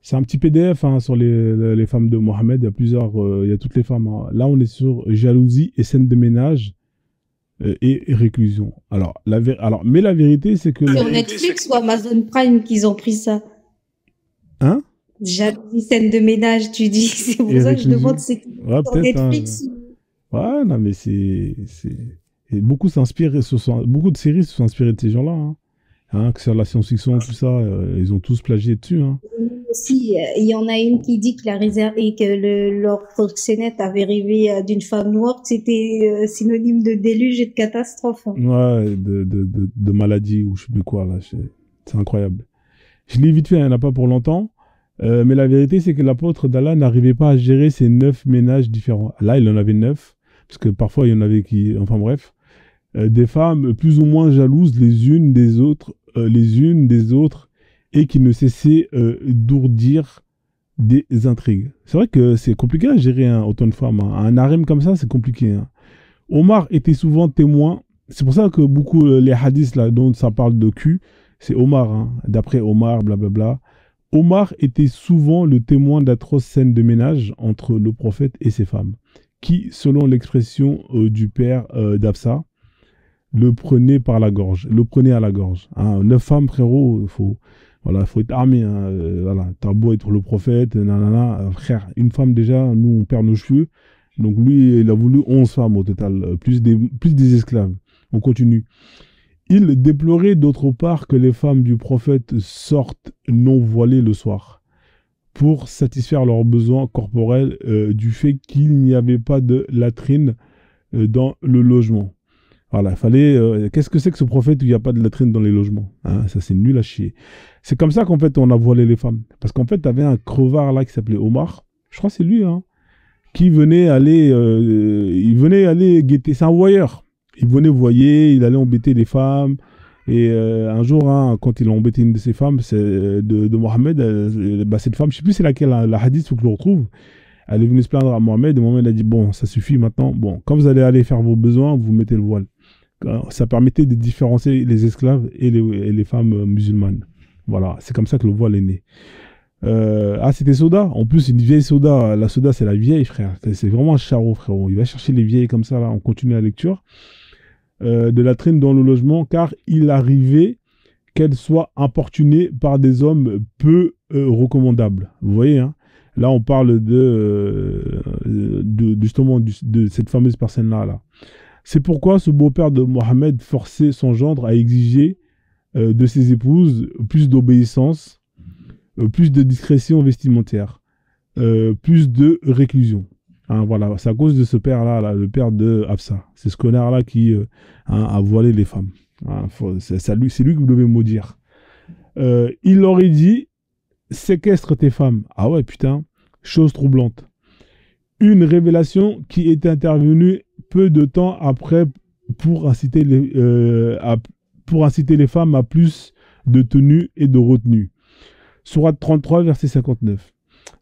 C'est un petit PDF hein, sur les femmes de Mohamed. Il y a plusieurs, il y a toutes les femmes, hein. Là, on est sur jalousie et scène de ménage et réclusion. Mais la vérité, c'est que... Sur Netflix ou Amazon Prime qu'ils ont pris ça. Hein? Jalousie, scène de ménage, tu dis. C'est pour Et ça que je réclusion. demande c'est Ouais, sur peut-être. Netflix. Ouais, non, mais et beaucoup beaucoup de séries se sont inspirées de ces gens-là. Hein. Hein, que c'est la science-fiction, tout ça, ils ont tous plagié dessus. Hein. Aussi, il y en a une qui dit que la réserve et que leur proxénète avait rêvé d'une femme noire, c'était synonyme de déluge et de catastrophe. Hein. Ouais, de maladie ou je sais plus quoi, là. C'est incroyable. Je l'ai vite fait, il n'y en a pas pour longtemps. Mais la vérité, c'est que l'apôtre d'Allah n'arrivait pas à gérer ces 9 ménages différents. Là, il en avait 9, parce que parfois, il y en avait qui... Enfin bref. Des femmes plus ou moins jalouses les unes des autres, et qui ne cessaient d'ourdir des intrigues. C'est vrai que c'est compliqué à gérer autant de femmes. Hein. Un harem comme ça, c'est compliqué. Hein. Omar était souvent témoin. C'est pour ça que beaucoup, les hadiths là, dont ça parle de cul, c'est Omar. Hein. D'après Omar, blablabla. Omar était souvent le témoin d'atroces scènes de ménage entre le prophète et ses femmes, qui, selon l'expression du père d'Afsa, le prenait par la gorge, le prenait à la gorge. Hein. 9 femmes, frérot, faut être armé. Hein. Voilà, t'as beau être le prophète, nanana, frère, une femme déjà, nous on perd nos cheveux. Donc lui, il a voulu 11 femmes au total, plus des esclaves. On continue. Il déplorait d'autre part que les femmes du prophète sortent non voilées le soir pour satisfaire leurs besoins corporels du fait qu'il n'y avait pas de latrine dans le logement. Voilà, il fallait... qu'est-ce que c'est que ce prophète où il n'y a pas de latrine dans les logements, hein? Ça, c'est nul à chier. C'est comme ça qu'en fait, on a voilé les femmes. Parce qu'en fait, tu avais un crevard là qui s'appelait Omar. Je crois que c'est lui, hein, qui venait aller... il venait aller guetter. C'est un voyeur. Il venait voyer, il allait embêter les femmes. Et un jour, hein, quand il a embêté une de ses femmes, c'est de Mohamed, cette femme, je ne sais plus c'est laquelle, la hadith, il faut que je le retrouve. Elle est venue se plaindre à Mohamed. Et Mohamed a dit, bon, ça suffit maintenant. Bon, quand vous allez aller faire vos besoins, vous mettez le voile. Ça permettait de différencier les esclaves et les femmes musulmanes. Voilà, c'est comme ça que le voile est né. C'était Soda. En plus, une vieille Soda. La Soda, c'est la vieille, frère. C'est vraiment un charreau, frérot. Il va chercher les vieilles comme ça, là. On continue la lecture. De latrine dans le logement, car il arrivait qu'elle soit importunée par des hommes peu recommandables. Vous voyez, hein. Là, on parle justement de cette fameuse personne-là, là. C'est pourquoi ce beau-père de Mohamed forçait son gendre à exiger de ses épouses plus d'obéissance, plus de discrétion vestimentaire, plus de réclusion. Hein, voilà, c'est à cause de ce père-là, là, le père de Hafsa. C'est ce connard-là qui a voilé les femmes. Hein, c'est lui que vous devez maudire. Il aurait dit, séquestre tes femmes. Ah ouais, putain, chose troublante. Une révélation qui est intervenue peu de temps après pour inciter les femmes à plus de tenue et de retenue. Sourate 33, verset 59.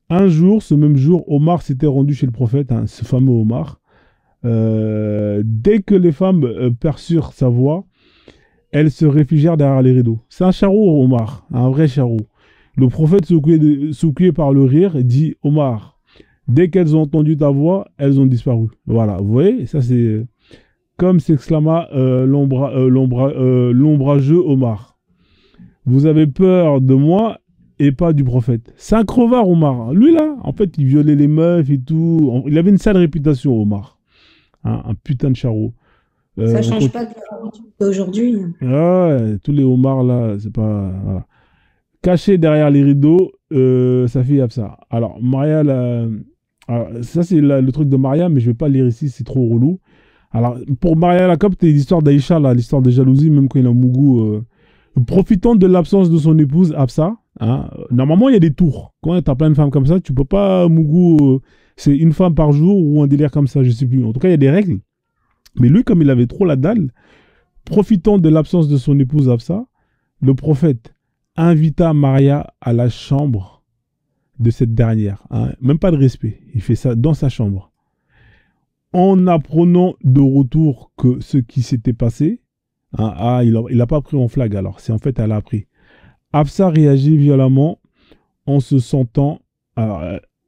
Un jour, ce même jour, Omar s'était rendu chez le prophète, hein, ce fameux Omar. Dès que les femmes perçurent sa voix, elles se réfugièrent derrière les rideaux. C'est un charreau, Omar, un vrai charreau. Le prophète, secoué par le rire, dit « Omar, dès qu'elles ont entendu ta voix, elles ont disparu. » Voilà, vous voyez, ça c'est comme s'exclama l'ombrageux Omar. Vous avez peur de moi et pas du prophète. C'est un crevard, Omar. Lui là, en fait, il violait les meufs et tout. Il avait une sale réputation, Omar. Hein, un putain de charreau. Ça change pas de d'aujourd'hui. Ouais, tous les Omars là, c'est pas... Voilà. Caché derrière les rideaux, sa fille Hafsa. Alors, Maria, alors, ça c'est le truc de Maria, mais je vais pas lire ici, c'est trop relou. Alors, pour Maria la copte, c'est l'histoire d'Aïcha, l'histoire de jalousie, même quand il a Mougou. Profitant de l'absence de son épouse, Hafsa, hein, normalement il y a des tours. Quand tu as plein de femmes comme ça, tu peux pas Mougou, c'est une femme par jour ou un délire comme ça, je sais plus. En tout cas, il y a des règles. Mais lui, comme il avait trop la dalle, profitant de l'absence de son épouse Hafsa, le prophète invita Maria à la chambre de cette dernière. Hein. Même pas de respect. Il fait ça dans sa chambre. En apprenant de retour que ce qui s'était passé, hein, il n'a pas pris en flag alors. C'est en fait, elle a appris. Hafsa réagit violemment en se sentant... Alors,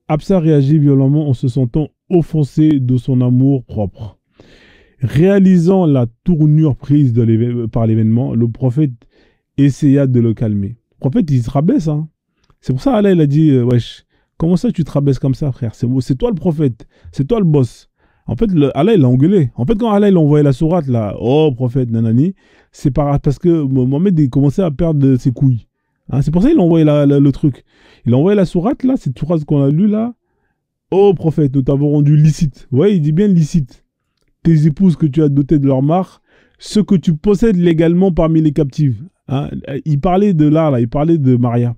Absa réagit violemment en se sentant offensé de son amour propre. Réalisant la tournure prise par l'événement, le prophète essaya de le calmer. Le prophète, il se rabaisse. Hein. C'est pour ça Allah, il a dit, wesh, comment ça tu te rabaisses comme ça, frère? C'est toi le prophète, c'est toi le boss. En fait, Allah, il l'a engueulé. En fait, quand Allah, il a envoyé la sourate, là, oh, prophète, nanani, c'est parce que Mohamed, il commençait à perdre ses couilles. Hein, c'est pour ça qu'il a envoyé le truc. Il a envoyé la sourate, là, cette sourate qu'on a lue, là. Oh, prophète, nous t'avons rendu licite. Ouais, il dit bien licite. Tes épouses que tu as dotées de leur mare, ce que tu possèdes légalement parmi les captives. Hein, il parlait de là, il parlait de Maria.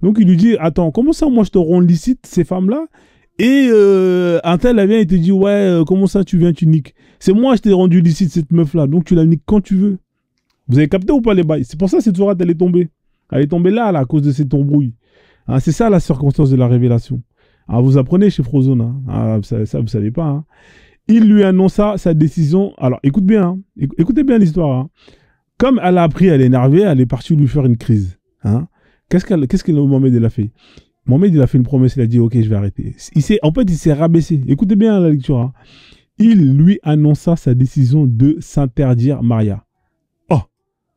Donc, il lui dit, attends, comment ça, moi, je te rends licite, ces femmes-là? Et un tel, elle vient et te dit, ouais, comment ça, tu viens, tu niques? C'est moi, je t'ai rendu licite, cette meuf-là. Donc, tu la niques quand tu veux. Vous avez capté ou pas les bails? C'est pour ça que cette sourate, elle est tombée. Elle est tombée là, à cause de cette embrouille. Hein, c'est ça, la circonstance de la révélation. Ah, vous apprenez chez Frozone. Hein. Ah, ça, vous savez pas. Hein. Il lui annonça sa décision. Alors, écoute bien. Hein. Écoutez bien l'histoire. Hein. Comme elle a appris, elle est énervée, elle est partie lui faire une crise. Hein. Qu'est-ce que Mohamed il a fait? Mohamed, il a fait une promesse, il a dit, ok, je vais arrêter. En fait, il s'est rabaissé. Écoutez bien la lecture. Hein. Il lui annonça sa décision de s'interdire Maria. Oh,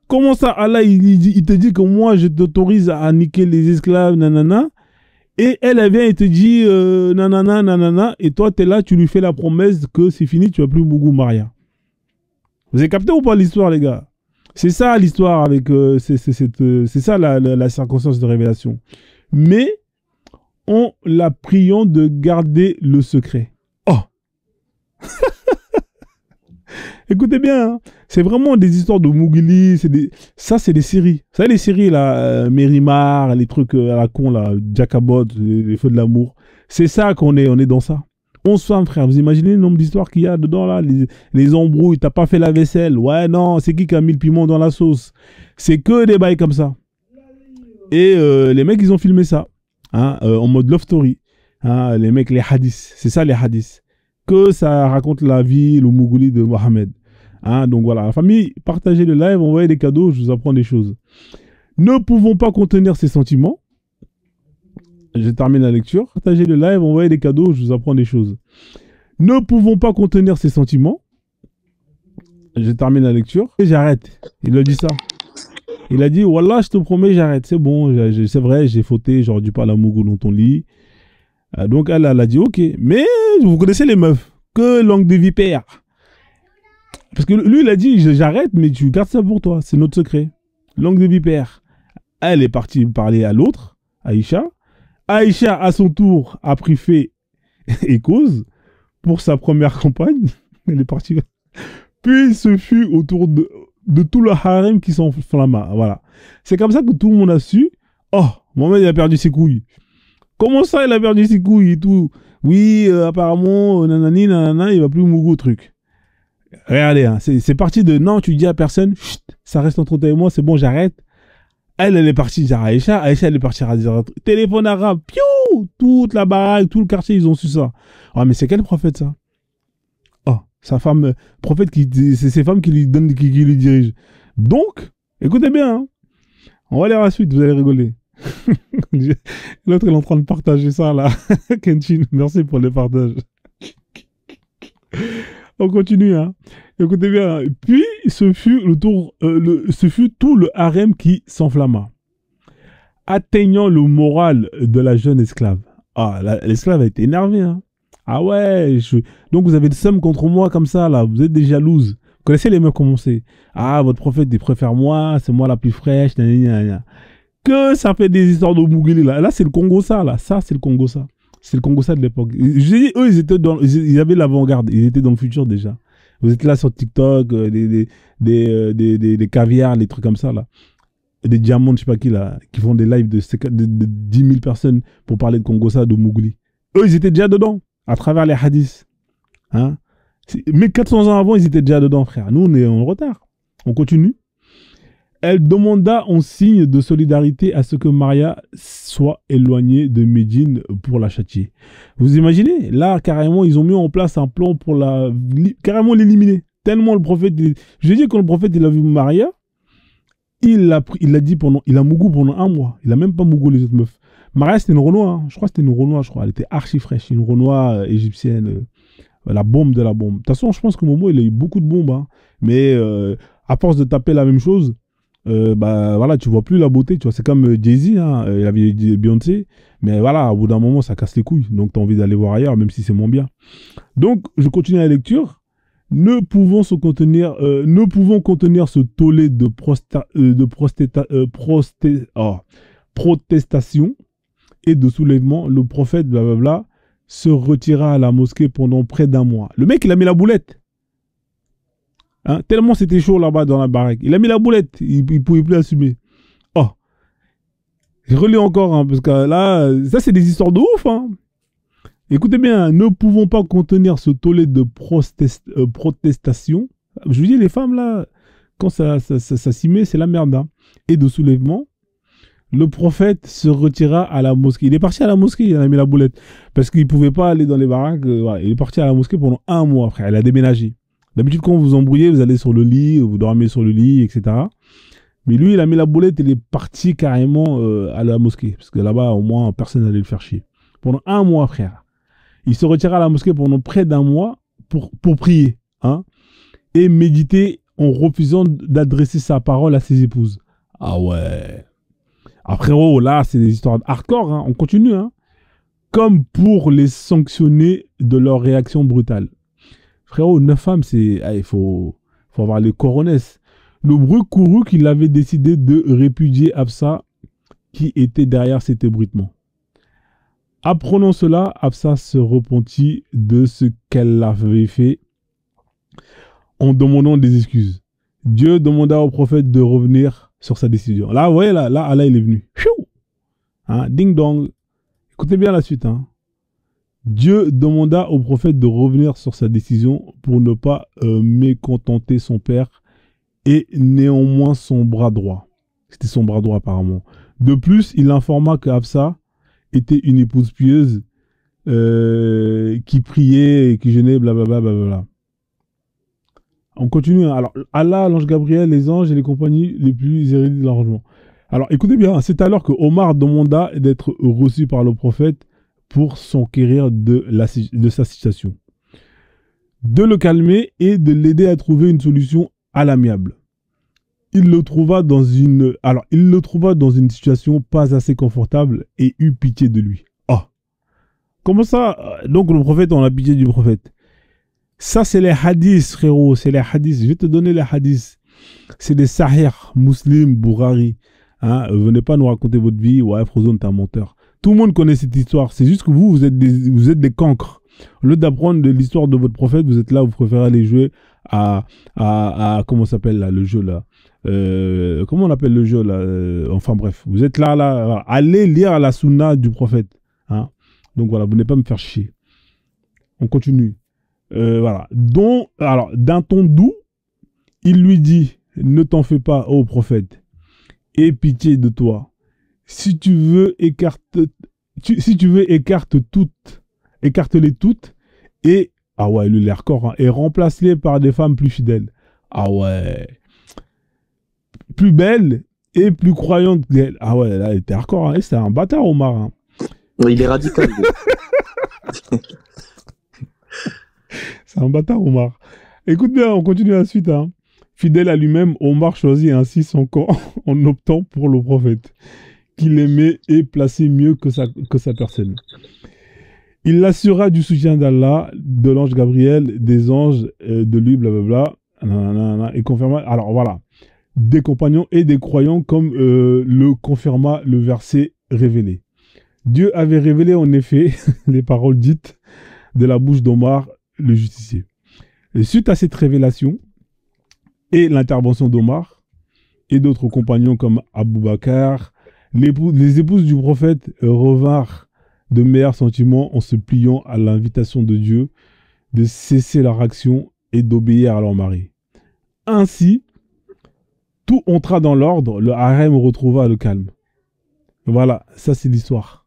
comment ça, Allah, il te dit que moi, je t'autorise à niquer les esclaves, nanana. Et elle vient et te dit, nanana, nanana. Et toi, tu es là, tu lui fais la promesse que c'est fini, tu vas plus Mougou Maria. Vous avez capté ou pas l'histoire, les gars? C'est ça l'histoire avec... c'est ça la circonstance de révélation. Mais... en la priant de garder le secret. Oh. Écoutez bien, hein. C'est vraiment des histoires de Mowgli, ça c'est des séries. Vous savez les séries là, Mérimar, les trucs à la con là, Jacabot, les feux de l'amour. C'est ça on est dans ça. 11 femmes frère, vous imaginez le nombre d'histoires qu'il y a dedans là, les embrouilles, t'as pas fait la vaisselle, ouais non, c'est qui a mis le piment dans la sauce. C'est que des bails comme ça. Et les mecs ils ont filmé ça. Hein, en mode love story. Hein, les mecs, les hadiths. C'est ça les hadiths. Que ça raconte la vie, le Mougouli de Mohamed. Hein, donc voilà, la famille, partagez le live, envoyez des cadeaux, je vous apprends des choses. Ne pouvons pas contenir ses sentiments. Je termine la lecture. Partagez le live, envoyez des cadeaux, je vous apprends des choses. Ne pouvons pas contenir ses sentiments. Je termine la lecture. Et j'arrête. Il a dit ça. Il a dit, Wallah, je te promets, j'arrête. C'est bon, c'est vrai, j'ai fauté, j'aurais dû pas la mougou dans ton lit. Donc elle a dit, ok. Mais vous connaissez les meufs. Que langue de vipère. Parce que lui, il a dit, j'arrête, mais tu gardes ça pour toi. C'est notre secret. Langue de vipère. Elle est partie parler à l'autre, Aïcha. Aïcha, à son tour, a pris fait et cause pour sa première campagne. Elle est partie. Puis ce fut autour de tout le harem qui s'enflamma. Voilà. C'est comme ça que tout le monde a su. Oh, Mohamed, il a perdu ses couilles. Comment ça, il a perdu ses couilles et tout? Oui, apparemment, nanani, nanana, il va plus mougou truc. Regardez, hein, c'est parti de non, tu dis à personne, chut, ça reste entre toi et moi, c'est bon, j'arrête. Elle est partie dire à Aïcha. Aïcha, elle est partie dire téléphone arabe, piou, toute la baraque, tout le quartier, ils ont su ça. Ah, mais c'est quel prophète ça? Oh, sa femme, prophète, c'est ses femmes qui lui donnent, qui lui dirigent. Donc, écoutez bien, hein, on va aller à la suite, vous allez rigoler. L'autre, il est en train de partager ça là. Kenshin, merci pour le partage. On continue, hein. Écoutez bien. Puis, ce fut tout le harem qui s'enflamma, atteignant le moral de la jeune esclave. Ah, l'esclave a été énervée, hein. Ah ouais, donc vous avez de somme contre moi comme ça, là. Vous êtes des jalouses. Vous connaissez les meufs comment c'est? Ah, votre prophète, il préfère moi, c'est moi la plus fraîche, que ça fait des histoires de Mougouli, là. Là, c'est le Congo, ça, là. Ça, c'est le Congo, ça. C'est le Congo, ça, de l'époque. Je dis, eux, ils avaient l'avant-garde. Ils étaient dans le futur, déjà. Vous êtes là sur TikTok, des caviars, les trucs comme ça, là. Des diamants, je sais pas qui, là, qui font des lives de 10 000 personnes pour parler de Congo, ça, de Mougouli. Eux, ils étaient déjà dedans, à travers les hadiths. Hein? Mais 400 ans avant, ils étaient déjà dedans, frère. Nous, on est en retard. On continue. Elle demanda en signe de solidarité à ce que Maria soit éloignée de Médine pour la châtier. Vous imaginez? Là, carrément, ils ont mis en place un plan pour carrément l'éliminer. Tellement le prophète... Je dis quand le prophète il a vu Maria, il a mougou pendant 1 mois. Il a même pas mougou les autres meufs. Maria, c'était une Renoir. Hein. Je crois que c'était une Renoir, je crois. Elle était archi fraîche. Une Renoir égyptienne. La bombe de la bombe. De toute façon, je pense que Momo, il a eu beaucoup de bombes. Hein. Mais à force de taper la même chose, bah voilà, tu vois plus la beauté. Tu vois, c'est comme Jay-Z. Hein. Il avait Beyoncé. Mais voilà, au bout d'un moment, ça casse les couilles. Donc, tu as envie d'aller voir ailleurs, même si c'est moins bien. Donc, je continue la lecture. Ne pouvons contenir ce tollé de protestation et de soulèvement, le prophète, blablabla, se retira à la mosquée pendant près d'un mois. Le mec, il a mis la boulette. Hein, tellement c'était chaud là-bas dans la baraque. Il a mis la boulette. Il ne pouvait plus assumer. Oh. Je relis encore, hein, parce que là, ça, c'est des histoires de ouf. Hein. Écoutez bien, ne pouvons pas contenir ce tollé de protestation. Je vous dis, les femmes, là, quand ça s'y met, c'est la merde. Hein. Et de soulèvement, le prophète se retira à la mosquée. Il est parti à la mosquée, il a mis la boulette. Parce qu'il ne pouvait pas aller dans les baraques. Voilà. Il est parti à la mosquée pendant un mois, frère. Il a déménagé. D'habitude, quand vous vous embrouillez, vous allez sur le lit, vous dormez sur le lit, etc. Mais lui, il a mis la boulette, il est parti carrément à la mosquée. Parce que là-bas, au moins, personne n'allait le faire chier. Pendant un mois, frère. Il se retira à la mosquée pendant près d'un mois pour prier. Hein, et méditer en refusant d'adresser sa parole à ses épouses. Ah ouais. Ah frérot, là, c'est des histoires hardcore. Hein, on continue. Hein, comme pour les sanctionner de leur réaction brutale. Frérot, 9 femmes, c'est... il faut avoir les coronesses. Le bruit courut qu'il avait décidé de répudier Hafsa qui était derrière cet ébruitement. Apprenant cela, Hafsa se repentit de ce qu'elle avait fait en demandant des excuses. Dieu demanda au prophète de revenir sur sa décision. Là, vous voyez, là, Allah, il est venu. Hein, ding dong. Écoutez bien la suite. Hein. Dieu demanda au prophète de revenir sur sa décision pour ne pas mécontenter son père et néanmoins son bras droit. C'était son bras droit apparemment. De plus, il informa que Hafsa était une épouse pieuse qui priait et qui jeûnait, blablabla. Blablabla. On continue. Alors, Allah, l'ange Gabriel, les anges et les compagnies les plus érudits de l'arrangement. Alors, écoutez bien, c'est alors que Omar demanda d'être reçu par le prophète pour s'enquérir de sa situation, de le calmer et de l'aider à trouver une solution à l'amiable. Il le trouva dans une situation pas assez confortable et eut pitié de lui. Ah, comment ça? Donc le prophète, on a pitié du prophète. Ça, c'est les hadiths, frérot, c'est les hadiths. Je vais te donner les hadiths. C'est des Sahih, Muslim, Bukhari. Hein, venez pas nous raconter votre vie. Ouais, Frozone, t'es un menteur. Tout le monde connaît cette histoire. C'est juste que vous êtes des cancres. Au lieu d'apprendre de l'histoire de votre prophète, vous êtes là, vous préférez aller jouer à comment s'appelle là, le jeu là. Comment on appelle le jeu là, enfin bref, vous êtes là, voilà. Allez lire la sunna du prophète. Hein. Donc voilà, vous n'allez pas me faire chier. On continue. Voilà. Alors, d'un ton doux, il lui dit, ne t'en fais pas, ô prophète, aie pitié de toi. Si tu veux, écarte-les toutes et, ah ouais, lui, l'air corps, hein, et remplace-les par des femmes plus fidèles. Ah ouais. Plus belles et plus croyantes qu'elle. Ah ouais, là, il était hardcore, hein. C'est un bâtard, Omar. Hein. Il est radical. C'est un bâtard, Omar. Écoute bien, on continue la suite. Hein. Fidèle à lui-même, Omar choisit ainsi son camp en optant pour le prophète, qu'il aimait et plaçait mieux que sa personne. Il l'assura du soutien d'Allah, de l'ange Gabriel, des anges, de lui, blablabla, et confirma, alors voilà, des compagnons et des croyants, comme le confirma le verset révélé. Dieu avait révélé en effet les paroles dites de la bouche d'Omar, le justicier. Et suite à cette révélation et l'intervention d'Omar et d'autres compagnons comme Abou Bakr, les épouses du prophète revinrent de meilleurs sentiments en se pliant à l'invitation de Dieu de cesser leur action et d'obéir à leur mari. Ainsi, tout entra dans l'ordre, le harem retrouva le calme. Voilà, ça c'est l'histoire.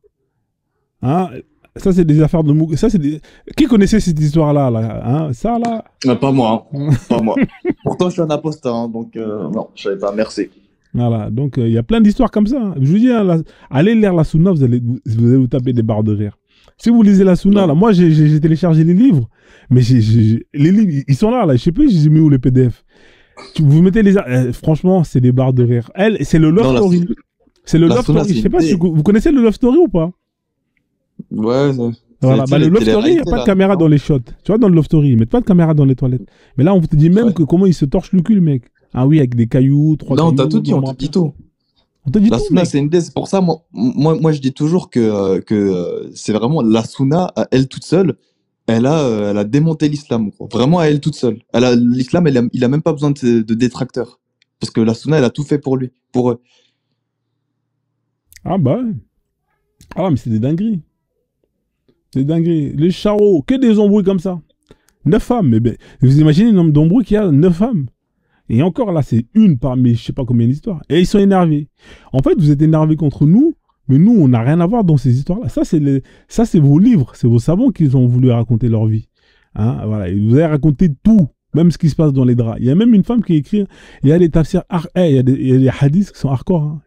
Hein? Ça, c'est des affaires de Mouk. Qui connaissait cette histoire-là là, hein? Ça, là Pas moi. Hein. Pas moi. Pourtant, je suis un apostat, hein, donc non, je savais pas. Merci. Voilà, donc il y a plein d'histoires comme ça, hein. Je vous dis, hein, allez lire la Sunna, vous allez vous taper des barres de rire. Si vous lisez la Sunna, là, moi j'ai téléchargé les livres, mais les livres, ils sont là, je sais plus, j'ai mis où les PDF. Vous mettez franchement, c'est des barres de rire. C'est le love story. C'est le love story. Je sais pas si vous connaissez le love story ou pas? Ouais, voilà, le love story, il n'y a pas de caméra dans les shots. Tu vois, dans le love story, ils mettent pas de caméra dans les toilettes. Mais là, on te dit même que comment il se torche le cul, le mec. Ah oui, avec des cailloux, 3 cailloux. Non, t'as tout dit, on te dit tout. On te dit la tout, Sunna, c'est une idée. C'est pour ça, moi, je dis toujours que c'est vraiment la Sunna, à elle toute seule, elle a démonté l'islam, quoi. Vraiment à elle toute seule. L'islam, il a même pas besoin de détracteurs. Parce que la Sunna, elle a tout fait pour lui, pour eux. Ah bah ouais. Ah mais c'est des dingueries. C'est dingueries. Les charros, que des embrouilles comme ça. 9 femmes. Mais ben, vous imaginez le nombre d'embrouilles qu'il y a? 9 femmes. Et encore là, c'est une parmi je sais pas combien d'histoires. Et ils sont énervés. En fait, vous êtes énervés contre nous, mais nous, on n'a rien à voir dans ces histoires-là. Ça, c'est vos livres, c'est vos savants qui ont voulu raconter leur vie. Hein, voilà. Et vous avez raconté tout, même ce qui se passe dans les draps. Il y a même une femme qui écrit, il y a des tafsirs, il y a des hadiths qui sont hardcore. Hein.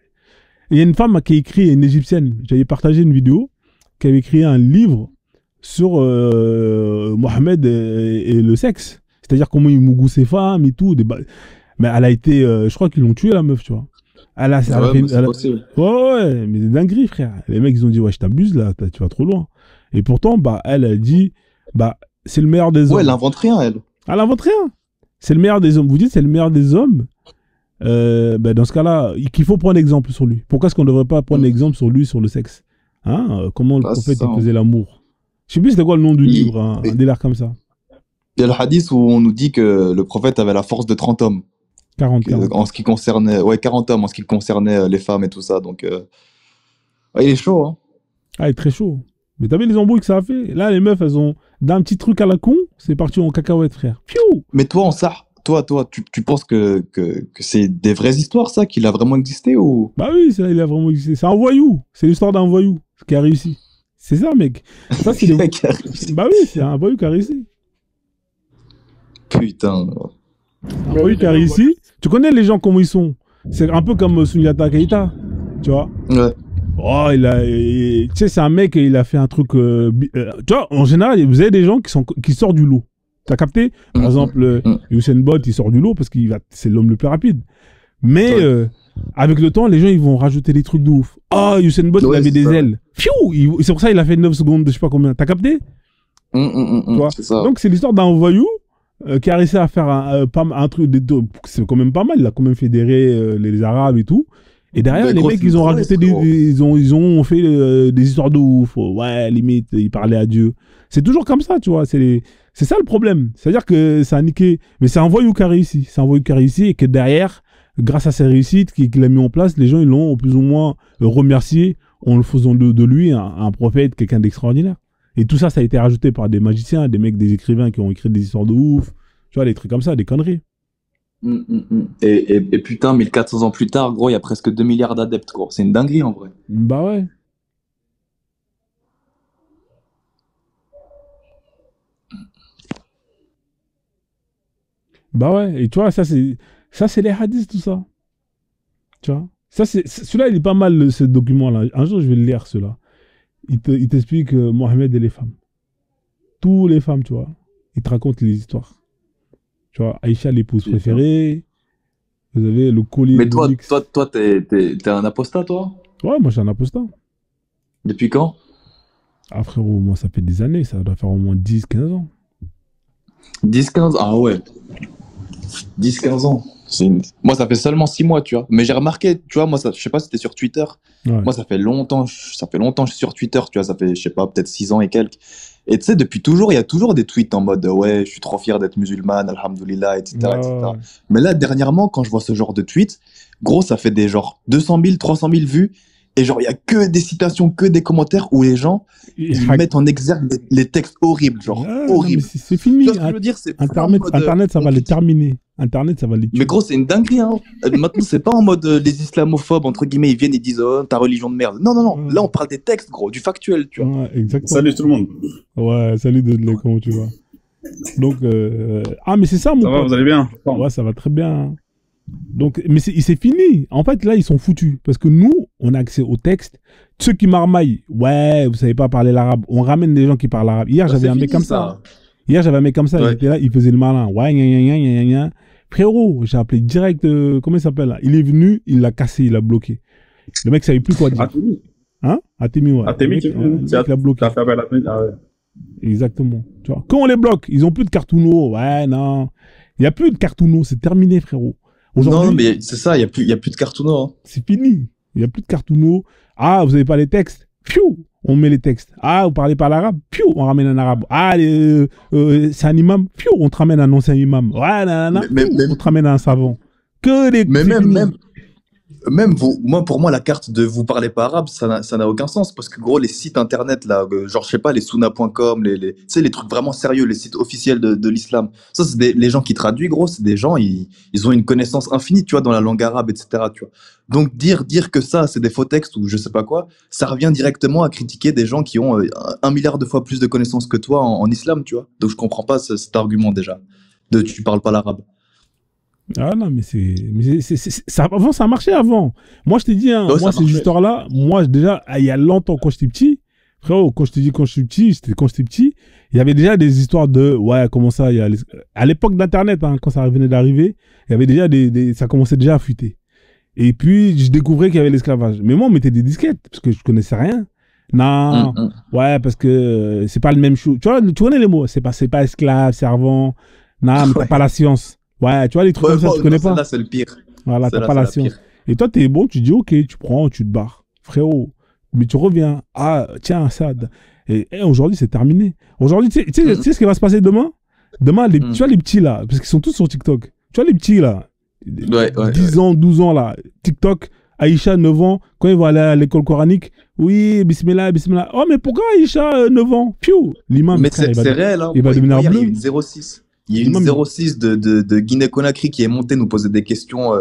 Il y a une femme qui a écrit, une égyptienne, j'avais partagé une vidéo, qui avait écrit un livre sur Mohamed et le sexe. C'est-à-dire comment il mougoue ses femmes et tout. Mais elle a été... je crois qu'ils l'ont tué, la meuf, tu vois. Ouais, mais c'est dinguerie, frère. Les mecs, ils ont dit, ouais, je t'abuse, là, tu vas trop loin. Et pourtant, elle a dit, c'est le meilleur des hommes. Ouais, elle invente rien, elle. Elle invente rien. C'est le meilleur des hommes. Vous dites, c'est le meilleur des hommes. Dans ce cas-là, qu'il faut prendre exemple sur lui. Pourquoi est-ce qu'on ne devrait pas prendre exemple sur lui, sur le sexe? Hein, comment le prophète il faisait l'amour? Je sais plus c'était quoi le nom du livre, hein, un délire comme ça. Il y a le hadith où on nous dit que le prophète avait la force de 30 hommes. 40 en ce qui concernait, 40 hommes en ce qui concernait les femmes et tout ça. Donc, il est chaud. Hein. Ah, il est très chaud. Mais t'as vu les embrouilles que ça a fait? Là, les meufs, elles ont d'un petit truc à la con, c'est parti en cacahuète, frère. Piou. Mais toi, tu penses que c'est des vraies histoires, ça, qu'il a vraiment existé ou? Bah oui, ça, il a vraiment existé. C'est un voyou. C'est l'histoire d'un voyou qui a réussi. C'est ça, mec. Ça, c'est Bah oui, c'est un voyou qui a réussi. Putain. Un voyou qui a réussi. Tu connais les gens comment ils sont? C'est un peu comme Sundiata Keita, tu vois? Ouais. Oh, tu sais, c'est un mec, il a fait un truc... tu vois, en général, vous avez des gens qui sortent du lot. T'as capté? Par exemple, Usain Bolt, il sort du lot parce c'est l'homme le plus rapide. Mais avec le temps, les gens, ils vont rajouter des trucs de ouf. Oh, Usain Bolt, il avait des ailes. Fiou, c'est pour ça qu'il a fait 9 secondes de je sais pas combien. T'as capté? C'est ça. Donc, c'est l'histoire d'un voyou qui a réussi à faire un truc... C'est quand même pas mal. Il a quand même fédéré les Arabes et tout. Et derrière, les mecs, ils ont rajouté ils ont fait des histoires de ouf. Ouais, limite, ils parlaient à Dieu. C'est toujours comme ça, tu vois. C'est ça le problème. C'est-à-dire que ça a niqué. Mais c'est un voyou qui a réussi. C'est un voyou qui a réussi et que derrière, grâce à ses réussites qu'il a mis en place, les gens, ils l'ont plus ou moins remercié en le faisant de lui un prophète, quelqu'un d'extraordinaire. Et tout ça, ça a été rajouté par des magiciens, des mecs, des écrivains qui ont écrit des histoires de ouf. Tu vois, des trucs comme ça, des conneries. Et putain, 1400 ans plus tard, gros, il y a presque 2 milliards d'adeptes, gros. C'est une dinguerie, en vrai. Bah ouais. Bah ouais, et tu vois, ça c'est les hadiths, tout ça. Tu vois, celui-là, il est pas mal, ce document-là. Un jour, je vais le lire, celui-là. Il t'explique Mohamed et les femmes. Tous les femmes, tu vois. Il te raconte les histoires. Tu vois, Aïcha, l'épouse préférée. Vous avez le collier. Mais toi, t'es un apostat, toi? Ouais, moi, je suis un apostat. Depuis quand? Ah, frérot, moi, ça fait des années. Ça doit faire au moins 10-15 ans. 10-15 ans? Ah ouais. 10-15 ans. Moi, ça fait seulement 6 mois, tu vois. Mais j'ai remarqué, tu vois, moi, je sais pas si c'était sur Twitter. Ouais. Moi, ça fait longtemps que je suis sur Twitter, tu vois. Ça fait, je sais pas, peut-être 6 ans et quelques. Et tu sais, depuis toujours, il y a toujours des tweets en mode ouais, je suis trop fier d'être musulmane, alhamdoulilah, etc., etc. Mais là, dernièrement, quand je vois ce genre de tweets, gros, ça fait des genre 200 000, 300 000 vues. Et genre, il y a que des citations, que des commentaires où les gens ils mettent en exergue les textes horribles, genre horribles. C'est fini. Tu vois ce que je veux dire, Internet, ça va les terminer. Internet, ça va les tuer. Mais gros, c'est une dinguerie. Hein. Maintenant, c'est pas en mode les islamophobes, entre guillemets, ils viennent et disent oh, ta religion de merde. Non, non, non. Là, on parle des textes, gros, du factuel, tu vois. Ouais, exactement. Salut tout le monde. Ouais, salut Dudley, comment tu vas? Donc, mais c'est ça, mon pote. Ça va, vous allez bien? Ouais, ça va très bien. Donc, mais c'est fini. En fait, là, ils sont foutus. Parce que nous, on a accès au texte. Ceux qui marmaillent, ouais, vous savez pas parler l'arabe. On ramène des gens qui parlent l'arabe. Hier, j'avais un mec comme ça. Hier, j'avais un mec comme ça. Il était là, il faisait le malin. Ouais, gna. Frérot, j'ai appelé direct, comment il s'appelle là? Il est venu, il l'a cassé, il l'a bloqué. Le mec savait plus quoi dire. Atemi. Hein? Atemi, ouais. Atemi, tu l'a bloqué. T'as fait appel à Atemi. Ah ouais. Exactement. Tu vois, quand on les bloque, ils ont plus de cartounos. Ouais, non. Il y a plus de cartounos, c'est terminé, frérot. Non, mais c'est ça, il y a plus de cartounos. Hein. C'est fini. Il y a plus de cartounos. Ah, vous avez pas les textes? Piou, on met les textes. Ah, vous parlez pas l'arabe? Piou, on ramène un arabe. Ah, c'est un imam? Piou, on te ramène un ancien imam. Ouais, nanana, on te ramène un savant. Que les. Mais même vous, pour moi, la carte de vous parlez pas arabe, ça n'a aucun sens parce que gros, les sites internet là, genre je sais pas, les souna.com, tu sais, les trucs vraiment sérieux, les sites officiels de l'islam. Ça, c'est les gens qui traduisent, gros, c'est des gens, ils ont une connaissance infinie, tu vois, dans la langue arabe, etc. Tu vois. Donc dire que ça, c'est des faux textes ou je sais pas quoi, ça revient directement à critiquer des gens qui ont 1 milliard de fois plus de connaissances que toi en islam, tu vois. Donc je comprends pas cet argument déjà de tu parles pas l'arabe. Ah non, mais ça, avant, ça marchait avant. Moi, je t'ai dit, hein, moi, ces histoires-là, moi, déjà, il y a longtemps, quand j'étais petit, frérot, quand j'étais petit, il y avait déjà des histoires de, ouais, comment ça, à l'époque d'Internet, hein, quand ça venait d'arriver, il y avait déjà ça commençait déjà à fuiter. Et puis, je découvrais qu'il y avait l'esclavage. Mais moi, on mettait des disquettes, parce que je connaissais rien. Non, ouais, parce que c'est pas le même chose. Tu vois, tu connais les mots, c'est pas esclave, servant. Non, mais t'as pas la science. Ouais, tu vois, les trucs comme ça, tu connais pas. Là, c'est le pire. Voilà, t'as pas la science. Et toi, t'es bon, tu dis, ok, tu prends, tu te barres. Frérot, mais tu reviens. Ah, tiens, ça. Et aujourd'hui, c'est terminé. Aujourd'hui, tu sais ce qui va se passer demain? Demain, tu vois les petits là, parce qu'ils sont tous sur TikTok. Tu vois les petits là, 10 ans, 12 ans là, TikTok, Aïcha, 9 ans, quand ils vont aller à l'école coranique, oui, bismillah. Oh, mais pourquoi Aïcha, 9 ans? Piou, l'imam. Mais c'est réel, hein. Il va devenir bleu. Il y a une 06. Il y a une 06 de Guinée-Conakry qui est montée nous poser des questions.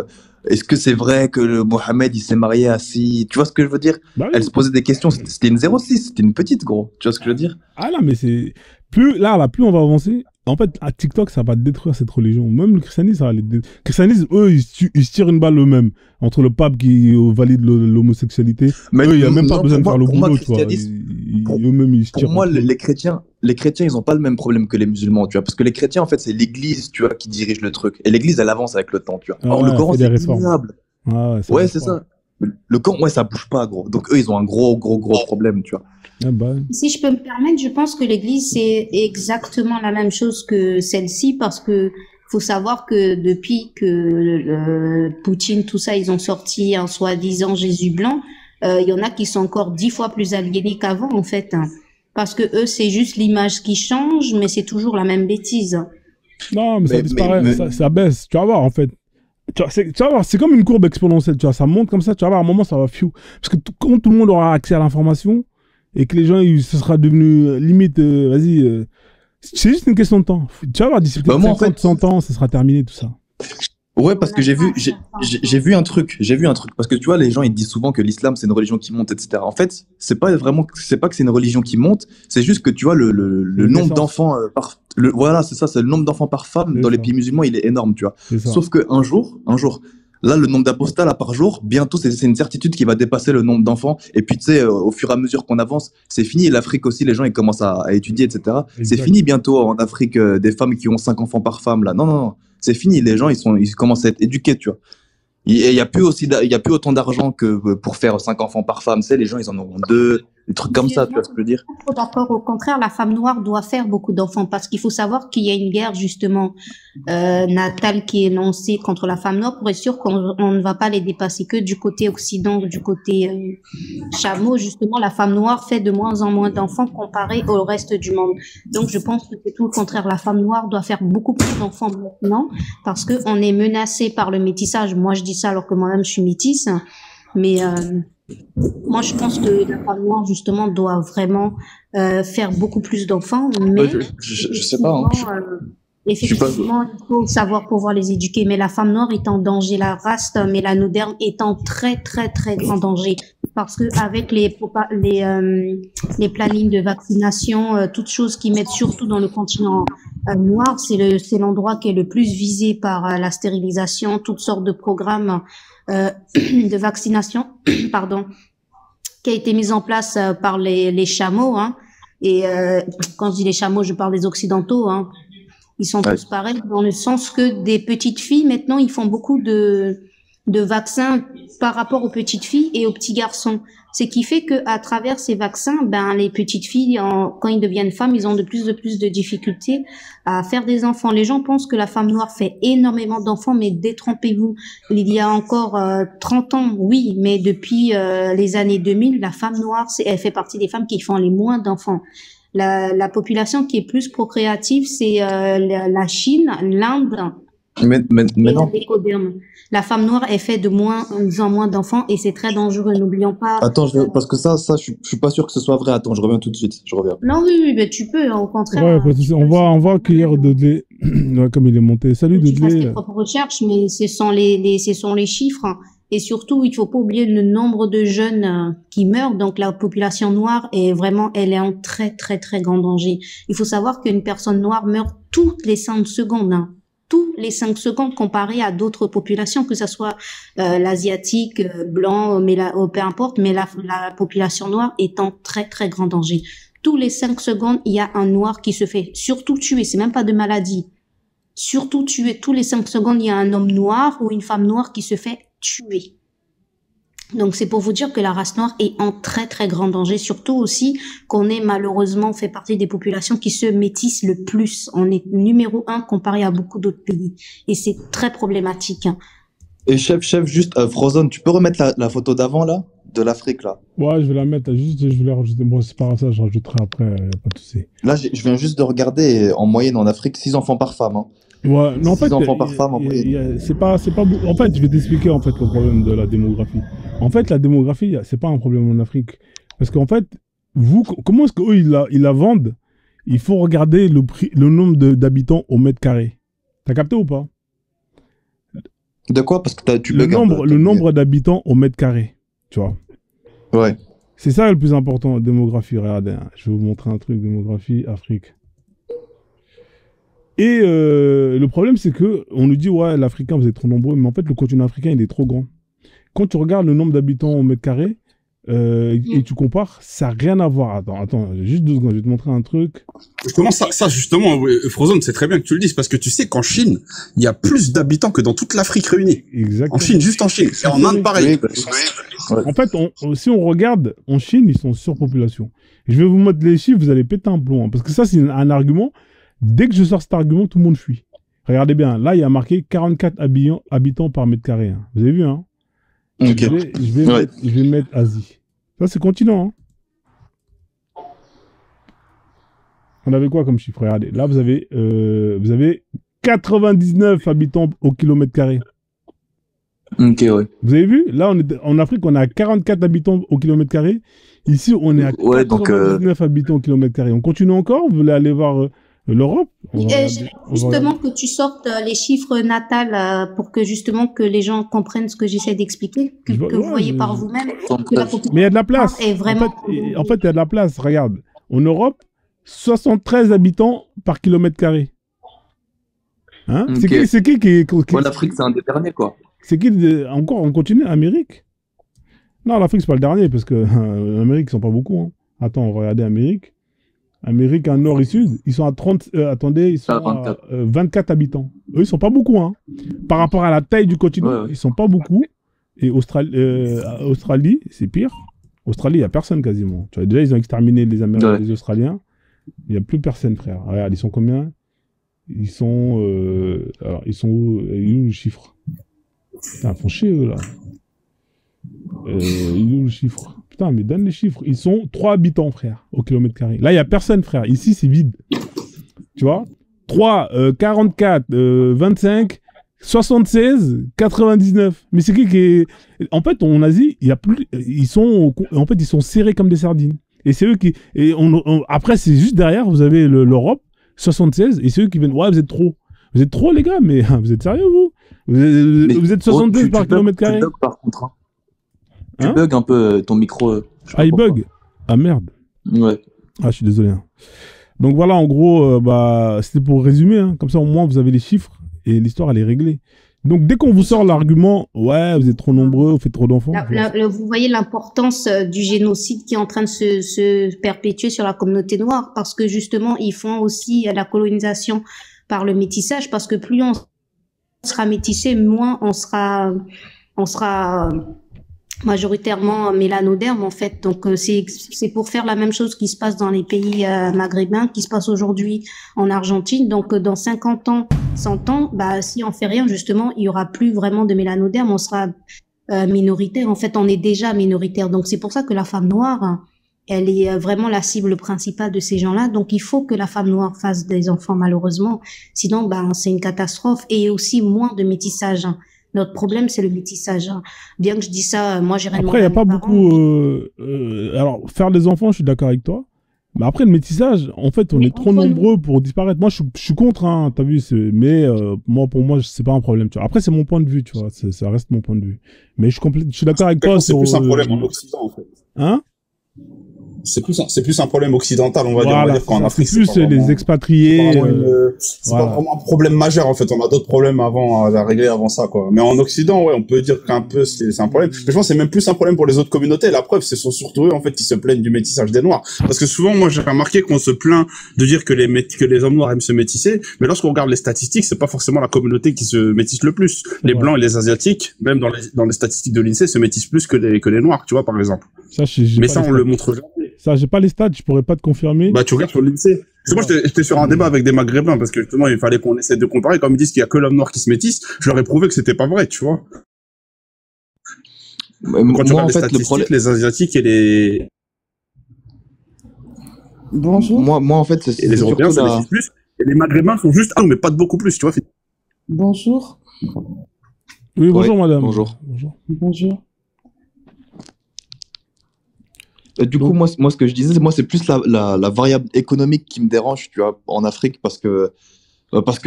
Est-ce que c'est vrai que le Mohamed il s'est marié à si. Tu vois ce que je veux dire? Bah oui. Elle se posait des questions. C'était une 06, c'était une petite, gros. Tu vois ce que je veux dire? Ah là, mais c'est. Plus on va avancer. En fait, à TikTok, ça va détruire cette religion. Même le christianisme, ça va les détruire. Le christianisme, eux, ils se tirent une balle eux-mêmes. Entre le pape qui valide l'homosexualité. Mais eux, il n'y a même pas besoin de faire le boulot, tu vois. Eux-mêmes, ils se tirent. Pour moi, les chrétiens, ils n'ont pas le même problème que les musulmans, tu vois. Parce que les chrétiens, en fait, c'est l'église, tu vois, qui dirige le truc. Et l'église, elle avance avec le temps, tu vois. Alors, le Coran, c'est immuable. Ouais, c'est ça. Le Coran, ouais, ça bouge pas, gros. Donc, eux, ils ont un gros problème, tu vois. Ah bah. Si je peux me permettre, je pense que l'église, c'est exactement la même chose que celle-ci parce que faut savoir que depuis que Poutine, tout ça, ils ont sorti un soi-disant Jésus blanc, il y en a qui sont encore 10 fois plus aliénés qu'avant, en fait. Hein. Parce que eux, c'est juste l'image qui change, mais c'est toujours la même bêtise. Non, mais ça disparaît, ça baisse. Tu vas voir, en fait. Tu vas voir, c'est comme une courbe exponentielle, tu vois. Ça monte comme ça, tu vas voir, à un moment, ça va fiou. Parce que quand tout le monde aura accès à l'information, et que les gens, ce sera devenu limite, vas-y, c'est juste une question de temps. Tu vas voir, d'ici peut-être 50, 100 ans, ça sera terminé, tout ça. Ouais, parce que j'ai vu un truc, parce que tu vois, les gens, ils disent souvent que l'islam, c'est une religion qui monte, etc. En fait, c'est pas que c'est une religion qui monte, c'est juste que tu vois, le nombre d'enfants voilà, c'est ça, c'est le nombre d'enfants par femme dans les pays musulmans, il est énorme, tu vois. Sauf que un jour, là, le nombre d'apostats, là, par jour, bientôt, c'est une certitude qui va dépasser le nombre d'enfants. Et puis, tu sais, au fur et à mesure qu'on avance, c'est fini. Et l'Afrique aussi, les gens, ils commencent à étudier, etc. C'est fini bientôt en Afrique, des femmes qui ont 5 enfants par femme, là. Non. C'est fini. Les gens, ils commencent à être éduqués, tu vois. Et il y a plus autant d'argent que pour faire 5 enfants par femme. Tu sais, les gens, ils en auront 2. Des trucs comme ça, tu vois ce que je veux dire? D'accord. Au contraire, la femme noire doit faire beaucoup d'enfants parce qu'il faut savoir qu'il y a une guerre justement natale qui est lancée contre la femme noire pour être sûr qu'on ne va pas les dépasser que du côté occident, du côté chameau. Justement, la femme noire fait de moins en moins d'enfants comparé au reste du monde. Donc, je pense que c'est tout le contraire. La femme noire doit faire beaucoup plus d'enfants maintenant parce que on est menacé par le métissage. Moi, je dis ça alors que moi-même je suis métisse, mais moi, je pense que la femme noire, justement, doit vraiment faire beaucoup plus d'enfants. Mais je sais pas. Hein. Effectivement, il faut savoir pouvoir les éduquer. Mais la femme noire est en danger. La race mélanoderme est en très, très, très grand danger. Parce que avec les plannings de vaccination, toutes choses qui mettent surtout dans le continent Noir, c'est l'endroit qui est le plus visé par la stérilisation, toutes sortes de programmes de vaccination, pardon, qui a été mis en place par les chameaux. Hein. Et quand je dis les chameaux, je parle des occidentaux. Hein. Ils sont tous pareils dans le sens que des petites filles, maintenant, ils font beaucoup de vaccins par rapport aux petites filles et aux petits garçons. Ce qui fait que à travers ces vaccins, les petites filles, quand ils deviennent femmes, ils ont de plus de difficultés à faire des enfants. Les gens pensent que la femme noire fait énormément d'enfants, mais détrompez-vous. Il y a encore 30 ans, oui, mais depuis les années 2000, la femme noire, elle fait partie des femmes qui font les moins d'enfants. La population qui est plus procréative, c'est la Chine, l'Inde. Mais non. La femme noire, elle fait de moins en moins d'enfants et c'est très dangereux. N'oublions pas. Attends, parce que ça, je suis pas sûr que ce soit vrai. Attends, je reviens tout de suite. Je reviens. Non, oui, mais tu peux, au contraire. Ouais, on va accueillir Dudley, comme il est monté. Salut Dudley. Tu fasses tes propres recherches, mais ce sont les chiffres. Et surtout, il faut pas oublier le nombre de jeunes qui meurent. Donc, la population noire est vraiment, elle est en très, très, très grand danger. Il faut savoir qu'une personne noire meurt toutes les 5 secondes. Hein. Tous les 5 secondes comparé à d'autres populations, que ce soit l'asiatique, blanc, peu importe, mais la population noire est en très très grand danger. Tous les 5 secondes, il y a un noir qui se fait surtout tuer, c'est même pas de maladie. Surtout tuer, tous les 5 secondes, il y a un homme noir ou une femme noire qui se fait tuer. Donc c'est pour vous dire que la race noire est en très très grand danger, surtout aussi qu'on est malheureusement fait partie des populations qui se métissent le plus. On est numéro 1 comparé à beaucoup d'autres pays et c'est très problématique. Et chef, juste Frozen, tu peux remettre la photo d'avant là, de l'Afrique là? Ouais, je vais la mettre, juste je vais la rajouter. Bon, c'est pas grave, ça je rajouterai après, pas de souci. Là, je viens juste de regarder en moyenne en Afrique 6 enfants par femme. Hein. Ouais, non, en fait, enfants par femme, c'est pas en fait, je vais t'expliquer en fait le problème de la démographie. En fait, la démographie, c'est pas un problème en Afrique, parce qu'en fait, comment est-ce qu'eux ils la vendent? Il faut regarder le nombre d'habitants au mètre carré. T'as capté ou pas? De quoi? Parce que le nombre d'habitants au mètre carré, tu vois. Ouais. C'est ça le plus important, démographie. Regardez, hein. Je vais vous montrer un truc, démographie, Afrique. Et le problème, c'est que on nous dit, ouais, l'Africain, vous êtes trop nombreux, mais en fait, le continent africain, il est trop grand. Quand tu regardes le nombre d'habitants au mètre carré, et tu compares, ça n'a rien à voir. Attends, juste 2 secondes, je vais te montrer un truc. Justement, ça justement, Frozen, c'est très bien que tu le dises, parce que tu sais qu'en Chine, il y a plus d'habitants que dans toute l'Afrique réunie. Exactement. En Chine, juste en Chine. Et en Inde, pareil. En fait, si on regarde, en Chine, ils sont surpopulation. Je vais vous mettre les chiffres, vous allez péter un plomb. Hein, parce que ça, c'est un argument. Dès que je sors cet argument, tout le monde fuit. Regardez bien, là, il y a marqué 44 habitants par mètre carré. Hein. Vous avez vu, hein? Okay. Je vais mettre Asie. Ça, c'est continent. Hein. On avait quoi comme chiffre? Regardez. Là, vous avez 99 habitants au kilomètre carré. Ok, ouais. Vous avez vu? Là, en Afrique, on a 44 habitants au kilomètre carré. Ici, on est à 99 habitants au kilomètre carré. On continue encore? Vous voulez aller voir l'Europe? Justement que tu sortes les chiffres natals pour que justement que les gens comprennent ce que j'essaie d'expliquer, que vous voyez par vous-même. Mais il y a de la place. Vraiment... En fait, il y a de la place. Regarde, en Europe, 73 habitants par kilomètre carré. Hein? Okay. C'est qui l'Afrique, c'est un des derniers, quoi. C'est qui encore? On continue? Amérique? Non, l'Afrique, c'est pas le dernier, parce que l'Amérique, ils sont pas beaucoup. Hein. Attends, regardez Amérique. Amérique, un nord et sud, ils sont à 30... attendez, ils sont à 24 habitants. Eux, ils sont pas beaucoup. Hein. Par rapport à la taille du continent, ils sont pas beaucoup. Et Australie, c'est pire. Australie, il n'y a personne quasiment. Tu vois, déjà, ils ont exterminé les Américains, les Australiens. Il n'y a plus personne, frère. Regarde, ils sont combien? Ils sont... alors, ils sont où? Il est où le chiffre? Putain, ils font chier, eux, là. Il est où le chiffre? Putain, mais donne les chiffres. Ils sont 3 habitants, frère, au kilomètre carré. Là, il n'y a personne, frère. Ici, c'est vide. Tu vois? 3, 44, 25, 76, 99. Mais c'est qui est... En fait, en Asie, il y a plus... ils sont serrés comme des sardines. Et c'est eux qui... Et après, c'est juste derrière, vous avez l'Europe, 76, et c'est eux qui viennent... Ouais, vous êtes trop. Vous êtes trop, les gars, mais vous êtes sérieux, vous? Vous êtes 72 par kilomètre carré. Tu bug, par contre. Hein. Tu bug un peu ton micro. Il bug? Ah, merde. Ouais. Ah, je suis désolé. Hein. Donc voilà, en gros, c'était pour résumer. Hein. Comme ça, au moins, vous avez les chiffres et l'histoire, elle est réglée. Donc, dès qu'on vous sort l'argument, ouais, vous êtes trop nombreux, vous faites trop d'enfants. Vous voyez l'importance du génocide qui est en train de se perpétuer sur la communauté noire, parce que justement, ils font aussi la colonisation par le métissage, parce que plus on sera métissé, moins on sera majoritairement mélanoderme en fait. Donc c'est pour faire la même chose qui se passe dans les pays maghrébins, qui se passe aujourd'hui en Argentine. Donc dans 50 ans, 100 ans, si on fait rien justement, il y aura plus vraiment de mélanoderme, on sera minoritaire. En fait, on est déjà minoritaire. Donc c'est pour ça que la femme noire, elle est vraiment la cible principale de ces gens-là. Donc il faut que la femme noire fasse des enfants malheureusement, sinon c'est une catastrophe. Et aussi moins de métissage. Notre problème, c'est le métissage. Bien que je dis ça, moi, j'ai rien demandé. Après, il n'y a pas beaucoup... alors, faire des enfants, je suis d'accord avec toi. Mais après, le métissage, en fait, on est trop nombreux pour disparaître. Moi, je suis contre, hein, t'as vu. Mais pour moi, c'est pas un problème. Tu vois. Après, c'est mon point de vue, tu vois. Ça reste mon point de vue. Mais je suis d'accord avec toi. C'est plus un problème en Occident, en fait. Hein? C'est plus un problème occidental, on va dire qu'en Afrique. C'est plus les expatriés. C'est pas vraiment un problème majeur, en fait. On a d'autres problèmes à régler avant ça, quoi. Mais en Occident, ouais, on peut dire qu'un peu, c'est un problème. Mais je pense que c'est même plus un problème pour les autres communautés. La preuve, ce sont surtout eux, en fait, qui se plaignent du métissage des Noirs. Parce que souvent, moi, j'ai remarqué qu'on se plaint de dire que les hommes noirs aiment se métisser. Mais lorsqu'on regarde les statistiques, c'est pas forcément la communauté qui se métisse le plus. Les Blancs et les Asiatiques, même dans les statistiques de l'INSEE, se métissent plus que les Noirs, tu vois, par exemple. Mais ça, on le montre jamais. Ça, j'ai pas les stats, je pourrais pas te confirmer. Tu regardes sur l'INSEE. Moi, j'étais sur un débat avec des Maghrébins parce que justement, il fallait qu'on essaie de comparer. Comme ils disent qu'il y a que l'homme noir qui se métisse, je leur ai prouvé que c'était pas vrai, tu vois. Quand tu regardes les statistiques, les Asiatiques et les... Bonjour. Moi, en fait, c'est les Européens, ça métisse plus. Et les Maghrébins sont juste mais pas de beaucoup plus, tu vois. Bonjour. Oui, bonjour, madame. Bonjour. Bonjour. Du coup, moi, ce que je disais, c'est plus la variable économique qui me dérange, tu vois, en Afrique, parce que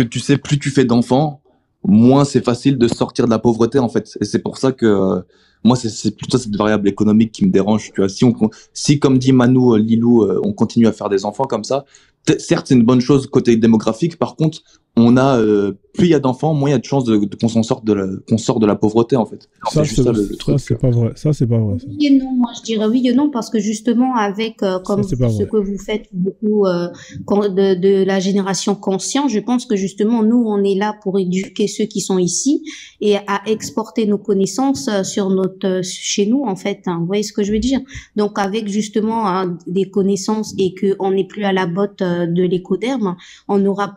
tu sais, plus tu fais d'enfants, moins c'est facile de sortir de la pauvreté, en fait. Et c'est pour ça que moi, c'est plutôt cette variable économique qui me dérange, tu vois. Si comme dit Manu Lilou, on continue à faire des enfants comme ça, certes, c'est une bonne chose côté démographique. Par contre, plus il y a d'enfants, moins il y a de chances qu'on sorte de la pauvreté, en fait. Ça, c'est le truc. Ça, c'est pas vrai. Ça, c'est pas vrai. Ça. Oui et non, moi je dirais oui et non, parce que justement, avec comme ce que vous faites beaucoup de la génération consciente, je pense que justement, nous, on est là pour éduquer ceux qui sont ici et à exporter nos connaissances chez nous, en fait. Hein, vous voyez ce que je veux dire? Donc, avec justement des connaissances et qu'on n'est plus à la botte de l'écoderme, on aura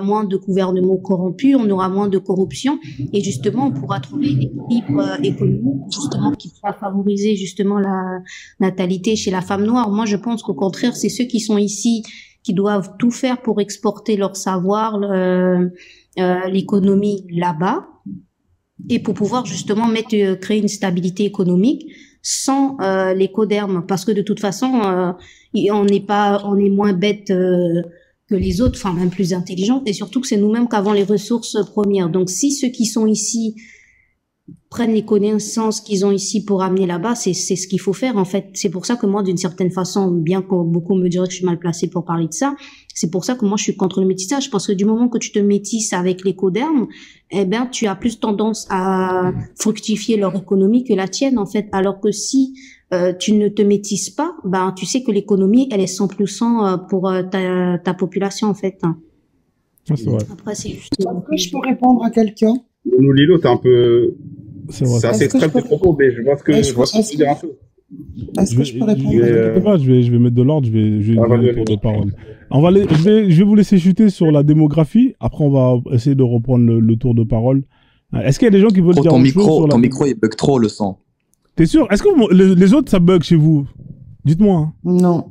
moins de gouvernements corrompus, on aura moins de corruption et justement on pourra trouver l'équilibre économique justement qui pourra favoriser justement la natalité chez la femme noire. Moi je pense qu'au contraire c'est ceux qui sont ici qui doivent tout faire pour exporter leur savoir, l'économie là-bas et pour pouvoir justement créer une stabilité économique sans l'écoderme, parce que de toute façon on est moins bête que les autres, enfin même plus intelligentes, et surtout que c'est nous-mêmes qui avons les ressources premières. Donc si ceux qui sont ici prennent les connaissances qu'ils ont ici pour amener là-bas, c'est ce qu'il faut faire en fait. C'est pour ça que moi, d'une certaine façon, bien que beaucoup me diraient que je suis mal placée pour parler de ça, c'est pour ça que moi je suis contre le métissage, parce que du moment que tu te métisses avec l'écoderme, eh ben tu as plus tendance à fructifier leur économie que la tienne en fait, alors que si tu ne te métisses pas, ben tu sais que l'économie elle est 100% pour ta population en fait. C'est vrai. Après c'est juste. Est-ce que je peux répondre à quelqu'un? Nous Lilo, t'es un peu... C'est assez extrême tes propos, mais je vois ce que tu veux dire un peu. Est-ce que je peux répondre? Je vais mettre de l'ordre, je vais donner un tour de parole. Je vais vous laisser chuter sur la démographie. Après, on va essayer de reprendre le tour de parole. Est-ce qu'il y a des gens qui veulent dire autre chose sur ton micro, il bug trop, le sang. T'es sûr? Est-ce que les autres, ça bug chez vous? Dites-moi. Hein. Non.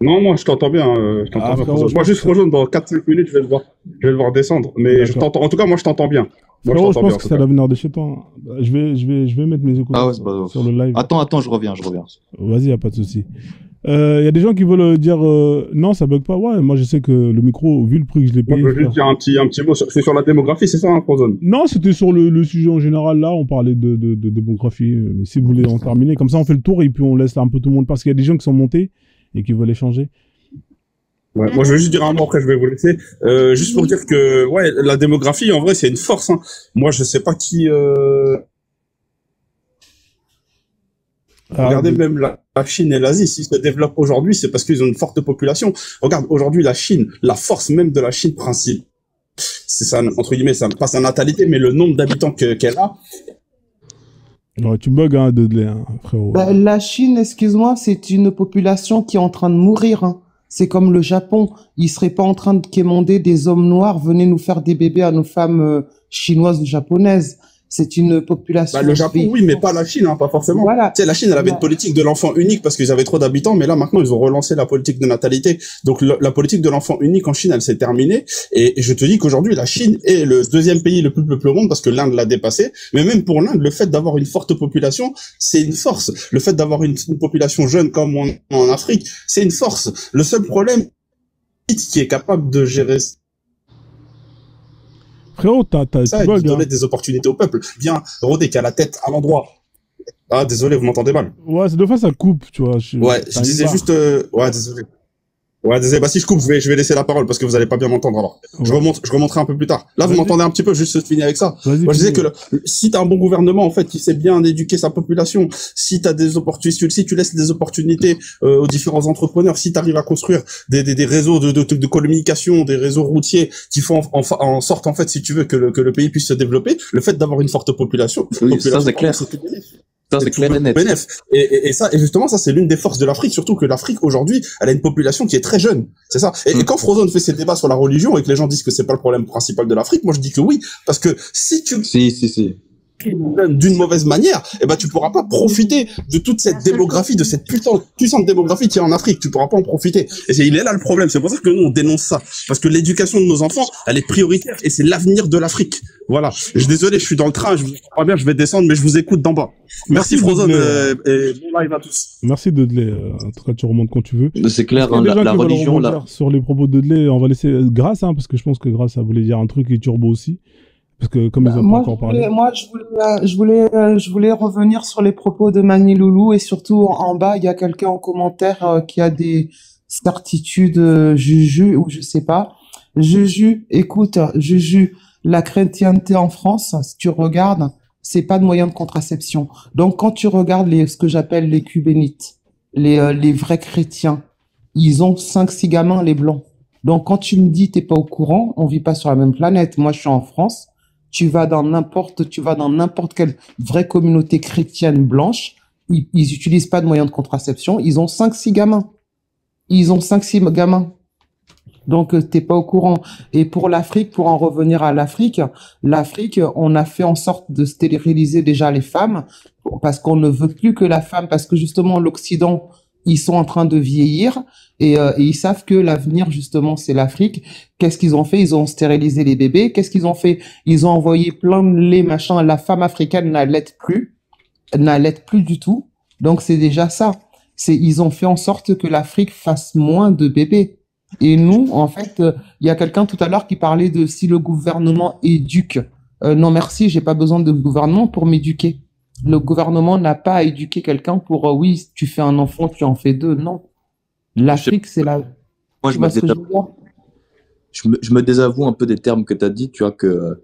Non, moi, je t'entends bien. Moi, juste rejoindre dans 4-5 minutes, je vais devoir descendre. Mais je t'entends. En tout cas, moi, je t'entends bien. Moi, je pense que ça va venir de chez toi. Je vais mettre mes écouteurs sur le live. Attends, je reviens. Vas-y, y a pas de souci. Y a des gens qui veulent dire non, ça bug pas. Ouais, moi je sais que le micro, vu le prix que je l'ai payé. Moi, je veux juste dire un petit mot. C'est sur la démographie, c'est ça, hein, Frozone? Non, c'était sur le sujet en général. Là, on parlait de démographie. Mais si vous voulez en terminer, comme ça, on fait le tour et puis on laisse un peu tout le monde, parce qu'il y a des gens qui sont montés et qui veulent échanger. Ouais, moi, je veux juste dire un mot, après je vais vous laisser. Juste pour dire que, ouais, la démographie, en vrai, c'est une force, hein. Moi, je sais pas qui, regardez même la Chine et l'Asie, s'ils se développent aujourd'hui, c'est parce qu'ils ont une forte population. Regarde, aujourd'hui, la Chine, la force même de la Chine principale, c'est ça, entre guillemets, ça, pas sa natalité, mais le nombre d'habitants qu'elle a. Ouais, tu bugs, hein, Dudley, hein, frérot. Bah, la Chine, excuse-moi, c'est une population qui est en train de mourir, hein. C'est comme le Japon. Ils seraient pas en train de quémander des hommes noirs, venez nous faire des bébés à nos femmes chinoises ou japonaises. C'est une population. Bah, le Japon, oui, mais pas la Chine, hein, pas forcément. Voilà. Tu sais, la Chine, elle avait une politique de l'enfant unique parce qu'ils avaient trop d'habitants, mais là, maintenant, ils ont relancé la politique de natalité. Donc, la politique de l'enfant unique en Chine, elle s'est terminée. Et je te dis qu'aujourd'hui, la Chine est le deuxième pays le plus peuplé au monde parce que l'Inde l'a dépassé. Mais même pour l'Inde, le fait d'avoir une forte population, c'est une force. Le fait d'avoir une population jeune comme en Afrique, c'est une force. Le seul problème, qui est capable de gérer Frérot, ça tu et de bugs, hein. donner des opportunités au peuple. Bien, Rodé qui a la tête à l'endroit. Ah, désolé, vous m'entendez mal. Ouais, c'est deux fois ça coupe, tu vois. Ouais, je disais juste, ouais, désolé. Ouais, désolé. Bah, si je coupe, je vais laisser la parole parce que vous allez pas bien m'entendre alors. Ouais. Je remonterai un peu plus tard. Là, vous m'entendez un petit peu, juste finir avec ça. Vas-y, Moi, je disais finis. que si t'as un bon gouvernement, en fait, qui sait bien éduquer sa population, si t'as des opportunités, si tu laisses des opportunités aux différents entrepreneurs, si t'arrives à construire des réseaux de communication, des réseaux routiers qui font en sorte, en fait, si tu veux, que le pays puisse se développer, le fait d'avoir une forte population, Oui, ça, c'est clair. tout bénéf. Ça, c'est clair et net. Bénéf. Et ça, et justement, ça, c'est l'une des forces de l'Afrique, surtout que l'Afrique, aujourd'hui, elle a une population qui est très jeune. C'est ça. Et quand Frozone fait ses débats sur la religion et que les gens disent que c'est pas le problème principal de l'Afrique, moi, je dis que oui. Parce que si tu Si. d'une mauvaise manière, eh ben, tu pourras pas profiter de toute cette démographie, de cette puissante démographie qui est en Afrique. Tu pourras pas en profiter. Et il est là le problème. C'est pour ça que nous, on dénonce ça. Parce que l'éducation de nos enfants, elle est prioritaire et c'est l'avenir de l'Afrique. Voilà. Je suis désolé, je suis dans le train, je vous crois bien, je vais descendre, mais je vous écoute d'en bas. Merci Frozone, et bon live à tous. Merci Dudley. En tout cas, tu remontes quand tu veux. C'est clair, Il y a hein, des gens la qui veulent religion, rebondir là. sur les propos de Dudley. On va laisser Grâce, hein, parce que je pense que Grâce, ça voulait dire un truc et Turbo aussi. Parce que comme ils ont pas Moi, encore parlé. je voulais revenir sur les propos de Mani Loulou et surtout en bas, il y a quelqu'un en commentaire qui a des certitudes, Juju, ou je sais pas. Juju, écoute, Juju, la chrétienté en France, si tu regardes, c'est pas de moyen de contraception. Donc, quand tu regardes ce que j'appelle les cubénites, les vrais chrétiens, ils ont 5-6 gamins, les blancs. Donc, quand tu me dis t'es pas au courant, on vit pas sur la même planète. Moi, je suis en France. Tu vas dans n'importe quelle vraie communauté chrétienne blanche. Ils utilisent pas de moyens de contraception. Ils ont 5-6 gamins. Donc, t'es pas au courant. Et pour l'Afrique, pour en revenir à l'Afrique, on a fait en sorte de stériliser déjà les femmes parce qu'on ne veut plus que la femme, parce que justement, l'Occident, ils sont en train de vieillir et ils savent que l'avenir, justement, c'est l'Afrique. Qu'est-ce qu'ils ont fait? Ils ont stérilisé les bébés. Qu'est-ce qu'ils ont fait? Ils ont envoyé plein de lait, machin. La femme africaine n'allait plus du tout. Donc, c'est déjà ça. Ils ont fait en sorte que l'Afrique fasse moins de bébés. Et nous, en fait, il y a quelqu'un tout à l'heure qui parlait de si le gouvernement éduque. Non, merci, j'ai pas besoin de gouvernement pour m'éduquer. Le gouvernement n'a pas à éduquer quelqu'un pour oui, tu fais un enfant, tu en fais deux. Non. L'Afrique, c'est la. Moi, je me désavoue un peu des termes que tu as dit, tu vois, que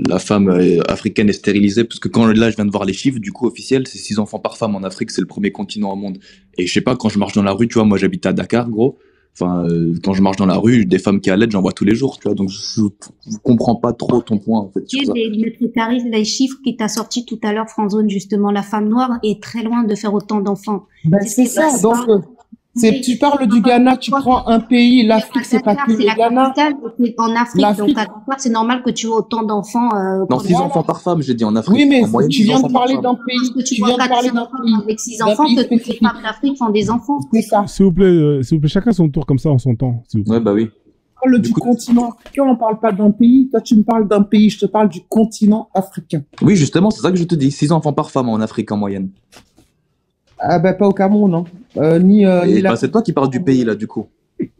la femme africaine est stérilisée, parce que là, je viens de voir les chiffres, du coup, officiels, c'est 6 enfants par femme en Afrique, c'est le premier continent au monde. Et je sais pas, quand je marche dans la rue, tu vois, moi, j'habite à Dakar, gros. Enfin, quand je marche dans la rue, des femmes qui allaitent, j'en vois tous les jours, tu vois. Donc, je comprends pas trop ton point, en fait. Les chiffres qui t'a sorti tout à l'heure, Franzone, justement, la femme noire est très loin de faire autant d'enfants. Ben, c'est ça. Donc, tu parles du Ghana, tu prends un pays, l'Afrique, c'est pas que le Ghana. En Afrique, donc à Dakar, c'est normal que tu aies autant d'enfants. Non, 6 enfants par femme, j'ai dit en Afrique. Oui, mais en moyenne, tu viens de parler d'un pays. Tu viens de parler d'un pays avec 6 enfants, que toutes les femmes d'Afrique font des enfants. C'est ça. S'il vous plaît, chacun son tour comme ça, on s'entend. Ouais, bah oui. On parle du continent africain, on parle pas d'un pays. Toi, tu me parles d'un pays, je te parle du continent africain. Oui, justement, c'est ça que je te dis. 6 enfants par femme en Afrique en moyenne. Ah ben pas au Cameroun, hein. C'est toi qui parles du pays là, du coup.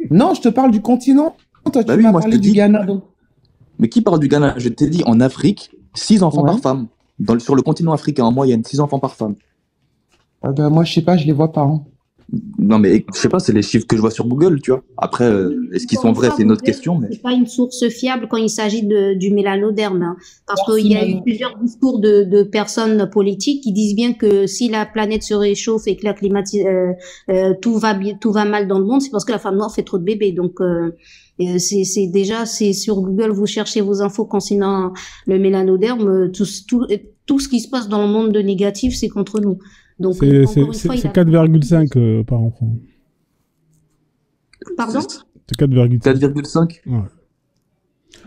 Non, je te parle du continent. Toi, tu m'as parlé du Ghana. Donc. Mais qui parle du Ghana? Je t'ai dit en Afrique, 6 enfants par femme. Sur le continent africain en moyenne, 6 enfants par femme. Ah ben moi je sais pas, je les vois pas. Hein. Non, mais je sais pas, c'est les chiffres que je vois sur Google, tu vois. Après, est-ce qu'ils sont vrais, c'est une autre question, mais... C'est pas une source fiable quand il s'agit du mélanoderme, hein, parce qu'il y a eu plusieurs discours de personnes politiques qui disent bien que si la planète se réchauffe et que la tout va mal dans le monde, c'est parce que la femme noire fait trop de bébés. Donc c'est sur Google, vous cherchez vos infos concernant le mélanoderme, tout ce qui se passe dans le monde de négatif, c'est contre nous. Donc, c'est 4,5 par enfant. Pardon? C'est 4,5. 4,5? Ouais.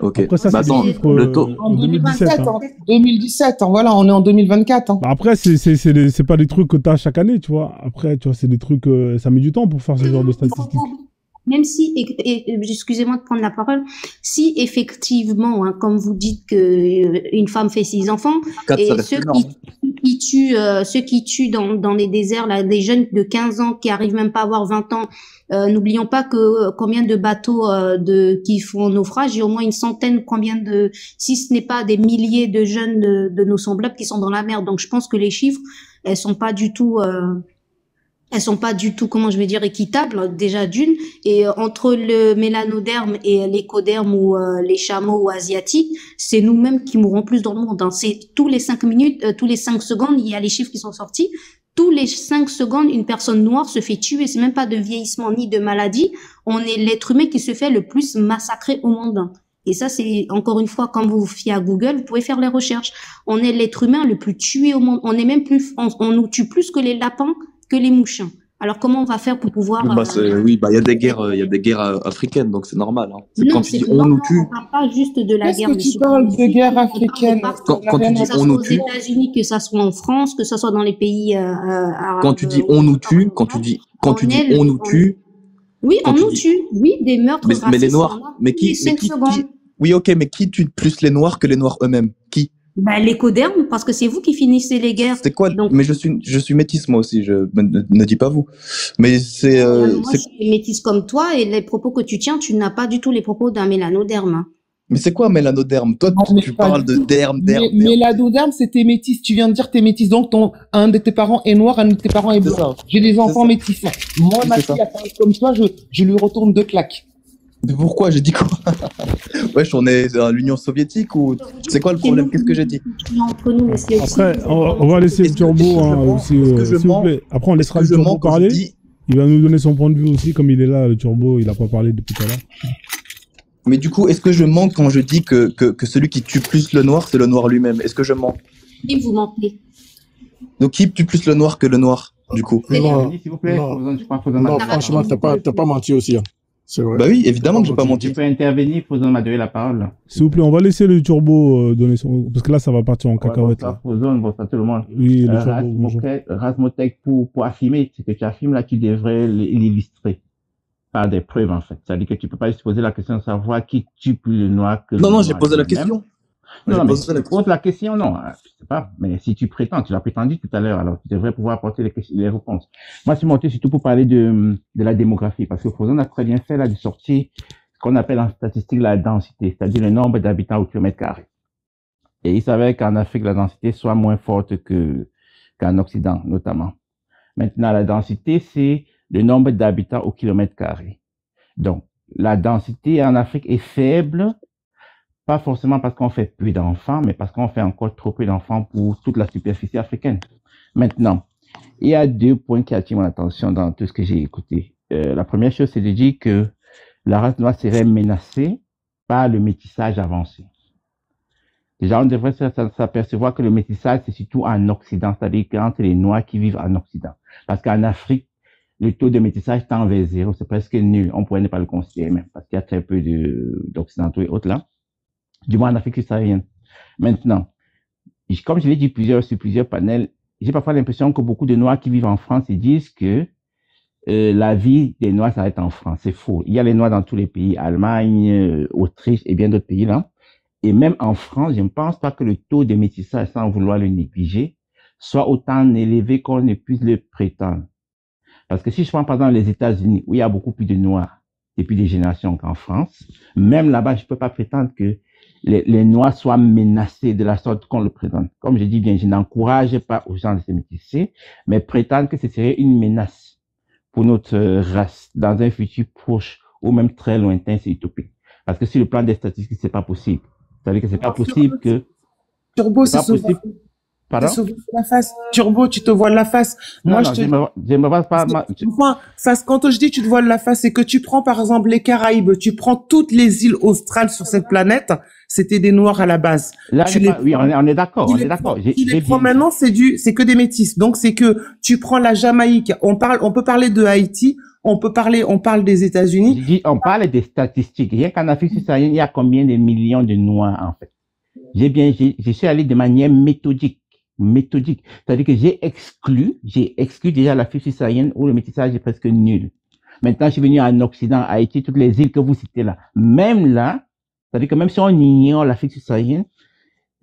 Ok. Après, ça, c'est le taux. En 2017, hein. 2017, hein, voilà, on est en 2024. Hein. Bah après, c'est pas des trucs que tu as chaque année, tu vois. Après, tu vois, c'est des trucs, ça met du temps pour faire ce genre de statistiques. Même si, excusez-moi de prendre la parole, si effectivement, hein, comme vous dites que une femme fait 6 enfants, 4, et ceux qui tuent dans les déserts, là, des jeunes de 15 ans qui arrivent même pas à avoir 20 ans, n'oublions pas que combien de bateaux qui font naufrage, il y a au moins une centaine, si ce n'est pas des milliers de jeunes de nos semblables qui sont dans la mer. Donc je pense que les chiffres, elles sont pas du tout, comment je vais dire, équitables, déjà d'une. Et entre le mélanoderme et l'écoderme ou les chameaux ou asiatiques, c'est nous-mêmes qui mourrons plus dans le monde. Hein. C'est tous les 5 minutes, tous les 5 secondes, il y a les chiffres qui sont sortis. Tous les 5 secondes, une personne noire se fait tuer. C'est même pas de vieillissement ni de maladie. On est l'être humain qui se fait le plus massacrer au monde. Et ça, c'est encore une fois, quand vous vous fiez à Google, vous pouvez faire les recherches. On est l'être humain le plus tué au monde. On est même plus, on nous tue plus que les lapins, que les mouches. Alors comment on va faire pour pouvoir oui, il y a des guerres, africaines, donc c'est normal. Hein. Non, quand tu dis on nous tue. On parle pas juste de la guerre. Qu'est-ce que tu parles de guerre africaine? Quand tu dis on nous tue, aux États-Unis, que ça soit en France, que ça soit dans les pays arabes. Quand tu dis on nous tue, quand tu dis on nous tue. Oui, on nous tue. Oui, des meurtres racistes. Mais les noirs, mais qui oui, ok, mais qui tue plus les noirs que les noirs eux-mêmes? Qui? Bah, l'écoderme, parce que c'est vous qui finissez les guerres. C'est quoi? Donc... Mais je suis métisse, moi aussi, ne dis pas vous. Mais c'est, moi, je suis métisse comme toi, et les propos que tu tiens, tu n'as pas du tout les propos d'un mélanoderme. Mais c'est quoi mélanoderme? Toi, tu parles de derme. Mélanoderme, c'est tes métis. Tu viens de dire tes métis, donc un de tes parents est noir, un de tes parents est blanc. J'ai des enfants métis. Moi, ma fille a parlé comme toi, je lui retourne 2 claques. Mais pourquoi? J'ai dit quoi? Wesh, on est dans l'Union soviétique ou c'est quoi le problème? Qu'est-ce que j'ai dit? Après, on va laisser le turbo aussi, s'il vous plaît. Après, on laissera le turbo parler. Il va nous donner son point de vue aussi, comme il est là, le turbo, il n'a pas parlé depuis tout à l'heure. Mais du coup, est-ce que je mens quand je dis que celui qui tue plus le noir, c'est le noir lui-même? Est-ce que je mens? Et vous mentez. Donc qui tue plus le noir que le noir, du coup? Non, franchement, t'as pas menti aussi. Hein. C'est vrai. Bah oui, évidemment que j'ai pas menti. Tu peux intervenir, Fozon m'a donné la parole. S'il vous plaît, on va laisser le turbo donner son... Parce que là, ça va partir en cacahuète. Fozon, bonsoir tout le monde. Oui, le turbo. Razmotek, pour affirmer ce que tu affirmes là, tu devrais l'illustrer par des preuves, en fait. C'est-à-dire que tu peux pas se poser la question de savoir qui tue plus le noir que le noir. Non, j'ai posé la question. Non, mais pose la question, non, je sais pas. Mais si tu prétends, tu l'as prétendu tout à l'heure, alors tu devrais pouvoir apporter les réponses. Moi, je suis monté surtout pour parler de la démographie, parce que Fozon a très bien fait là de sortir ce qu'on appelle en statistique la densité, c'est-à-dire le nombre d'habitants au kilomètre carré. Et il savait qu'en Afrique, la densité soit moins forte qu'en Occident, notamment. Maintenant, la densité, c'est le nombre d'habitants au kilomètre carré. Donc, la densité en Afrique est faible, pas forcément parce qu'on fait peu d'enfants, mais parce qu'on fait encore trop peu d'enfants pour toute la superficie africaine. Maintenant, il y a 2 points qui attirent mon attention dans tout ce que j'ai écouté. La première chose, c'est de dire que la race noire serait menacée par le métissage avancé. Déjà, on devrait s'apercevoir que le métissage, c'est surtout en Occident, c'est-à-dire entre les Noirs qui vivent en Occident. Parce qu'en Afrique, le taux de métissage tend vers 0, c'est presque nul. On pourrait ne pas le considérer même, parce qu'il y a très peu d'Occidentaux et autres là. Du moins en Afrique subsaharienne. Maintenant, comme je l'ai dit sur plusieurs panels, j'ai parfois l'impression que beaucoup de Noirs qui vivent en France, ils disent que la vie des Noirs s'arrête en France. C'est faux. Il y a les Noirs dans tous les pays, Allemagne, Autriche et bien d'autres pays là. Et même en France, je ne pense pas que le taux de métissage, sans vouloir le négliger, soit autant élevé qu'on ne puisse le prétendre. Parce que si je prends par exemple les États-Unis, où il y a beaucoup plus de Noirs depuis des générations qu'en France, même là-bas, je ne peux pas prétendre que les Noirs soient menacés de la sorte qu'on le présente. Comme je dis bien, je n'encourage pas aux gens de se métisser, mais prétendre que ce serait une menace pour notre race dans un futur proche ou même très lointain, c'est utopique. Parce que sur le plan des statistiques, c'est pas possible. C'est-à-dire que c'est pas possible que... Turbo, c'est souvent... Pardon? La face. Turbo, tu te voiles la face. Moi, je me vois pas. Quand je dis tu te voiles la face, c'est que tu prends par exemple les Caraïbes, tu prends toutes les îles australes sur cette planète, c'était des Noirs à la base. Là, oui, on est d'accord, Tu les prends maintenant, c'est que des métis. Donc c'est que tu prends la Jamaïque, on peut parler de Haïti, on parle des États-Unis. On parle des statistiques. Rien qu'en Afrique subsaharienne, il y a combien de millions de Noirs en fait? Je suis allé de manière méthodique. C'est-à-dire que j'ai exclu déjà l'Afrique subsaharienne où le métissage est presque nul. Maintenant, je suis venu en Occident, Haïti, toutes les îles que vous citez là. Même là, c'est-à-dire que même si on ignore l'Afrique subsaharienne,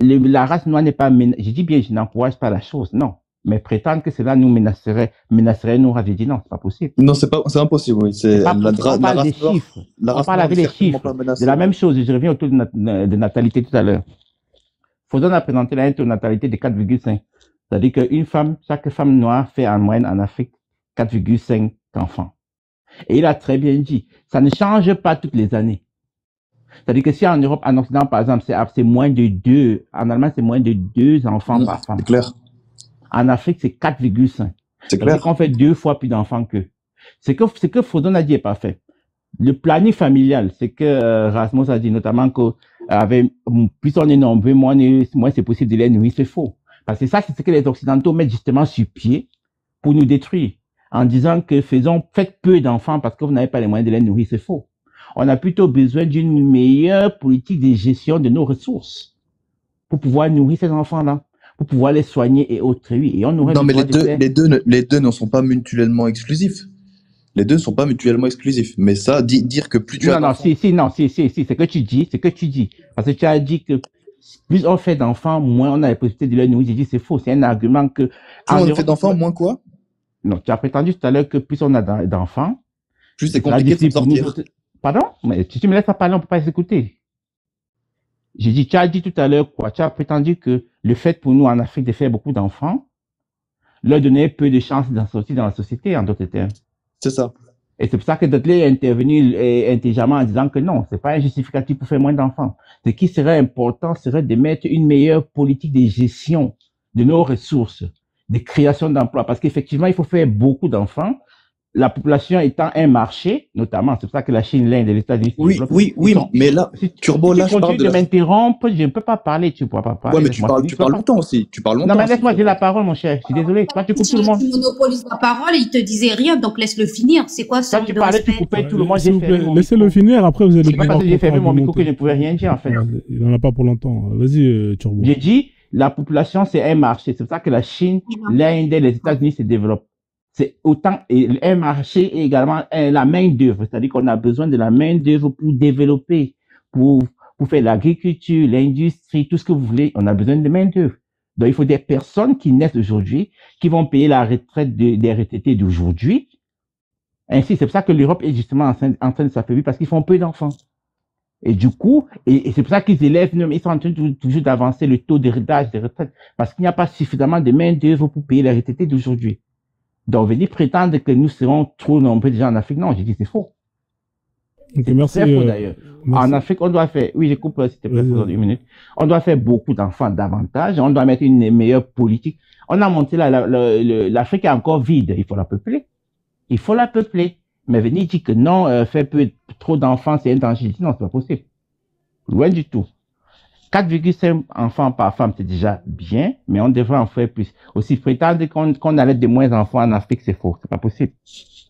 la race noire n'est pas je dis bien, je n'encourage pas la chose, non. Mais prétendre que cela nous menacerait nos races, j'ai dit non, c'est pas possible. Non, c'est impossible, oui. On parle des chiffres. On parle avec les chiffres. C'est la même chose. Je reviens autour de natalité tout à l'heure. Faudon a présenté la taux de natalité de 4,5. C'est-à-dire chaque femme noire fait en moyenne en Afrique 4,5 enfants. Et il a très bien dit, ça ne change pas toutes les années. C'est-à-dire que si en Europe, en Occident, par exemple, c'est moins de 2, en Allemagne, c'est moins de 2 enfants par femme. C'est clair. En Afrique, c'est 4,5. C'est clair. qu'on fait 2 fois plus d'enfants qu'eux. Ce que Faudon a dit est parfait. Le planning familial, c'est que Rasmus a dit notamment que plus on est nombreux, moins c'est possible de les nourrir, c'est faux. Parce que ça, c'est ce que les Occidentaux mettent justement sur pied pour nous détruire. En disant que faites peu d'enfants parce que vous n'avez pas les moyens de les nourrir, c'est faux. On a plutôt besoin d'une meilleure politique de gestion de nos ressources pour pouvoir nourrir ces enfants-là, pour pouvoir les soigner et autres. Et on aurait non, mais les deux ne sont pas mutuellement exclusifs. Les deux ne sont pas mutuellement exclusifs. Mais ça, dire que plus tu as d'enfants... Non, c'est que tu dis. Parce que tu as dit que plus on fait d'enfants, moins on a la possibilité de les nourrir. J'ai dit c'est faux. C'est un argument que... Plus on fait d'enfants, moins quoi? Non, tu as prétendu tout à l'heure que plus on a d'enfants... Plus c'est compliqué de sortir. Pardon? Mais si tu me laisses pas parler, on peut pas s'écouter. J'ai dit, tu as dit tout à l'heure quoi? Tu as prétendu que le fait pour nous en Afrique de faire beaucoup d'enfants leur donnait peu de chances d'en sortir dans la société, en d'autres termes. C'est ça. Et c'est pour ça que Dudley est intervenu intelligemment en disant que non, c'est pas un justificatif pour faire moins d'enfants. Ce qui serait important serait de mettre une meilleure politique de gestion de nos ressources, de création d'emplois. Parce qu'effectivement, il faut faire beaucoup d'enfants. La population étant un marché, notamment, c'est pour ça que la Chine, l'Inde et les États-Unis... Oui, mais là, Turbo, là, je parle de m'interrompre, je ne peux pas parler, tu ne pourras pas parler. Ouais, mais tu parles longtemps aussi, Non, mais laisse-moi, j'ai la parole, mon cher, je suis désolé, toi, tu coupes tout le monde. Tu monopolises la parole, il te disait rien, donc laisse-le finir, c'est quoi ça? Quand tu parlais, tu coupais tout le monde, j'ai fait... Laissez-le finir, après vous allez... C'est pas parce que j'ai fermé mon micro que je ne pouvais rien dire, en fait. Il n'en a pas pour longtemps, vas-y, Turbo. J'ai dit, la population, c'est un marché, c'est pour ça que la Chine, l'Inde et les États-Unis se développent. C'est autant un marché et également la main d'œuvre, c'est-à-dire qu'on a besoin de la main d'œuvre pour développer, pour faire l'agriculture, l'industrie, tout ce que vous voulez. On a besoin de main d'œuvre. Donc il faut des personnes qui naissent aujourd'hui, qui vont payer la retraite des retraités d'aujourd'hui. Ainsi, c'est pour ça que l'Europe est justement en train de s'affaiblir parce qu'ils font peu d'enfants. Et du coup, et c'est pour ça qu'ils élèvent, ils sont en train toujours d'avancer le taux d'héritage des retraites parce qu'il n'y a pas suffisamment de main d'œuvre pour payer les retraités d'aujourd'hui. Donc, venir prétendre que nous serons trop nombreux déjà en Afrique, non, j'ai dit c'est faux. Okay, merci. C'est faux d'ailleurs. En Afrique, on doit faire, oui, je coupe s'il te plaît pour une minute. On doit faire beaucoup d'enfants davantage, on doit mettre une meilleure politique. On a monté l'Afrique est encore vide, il faut la peupler. Il faut la peupler. Mais venir dire que non, faire trop d'enfants, c'est un danger. Je dis non, c'est pas possible. Loin du tout. 4,5 enfants par femme, c'est déjà bien, mais on devrait en faire plus. Aussi, prétendre qu'on allait de moins d'enfants en Afrique, c'est faux. C'est pas possible.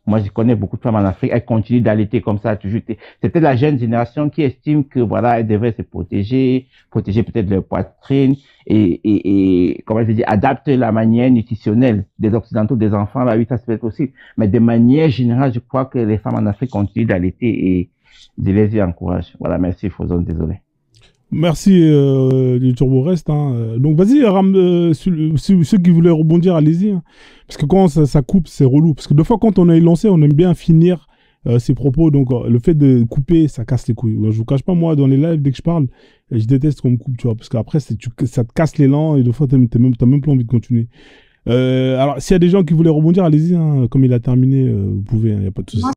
Moi, je connais beaucoup de femmes en Afrique, elles continuent d'allaiter comme ça, toujours. C'était la jeune génération qui estime que, voilà, elles devraient se protéger peut-être leur poitrine et comment je dis, adapter la manière nutritionnelle des Occidentaux, des enfants. Là, oui, ça se fait aussi. Mais de manière générale, je crois que les femmes en Afrique continuent d'allaiter et je les y encourage. Voilà, merci, Fauzon, désolé. Merci du Turbo Reste. Hein. Donc vas-y, Ram, ceux qui voulaient rebondir, allez-y. Hein. Parce que quand ça coupe, c'est relou. Parce que des fois, quand on est lancé, on aime bien finir ses propos. Donc le fait de couper, ça casse les couilles. Je vous cache pas, moi, dans les lives, dès que je parle, je déteste qu'on me coupe, tu vois. Parce qu'après, ça te casse l'élan et des fois, t'as même pas envie de continuer. Alors, s'il y a des gens qui voulaient rebondir, allez-y. Hein, comme il a terminé, vous pouvez, il n'y a pas de souci.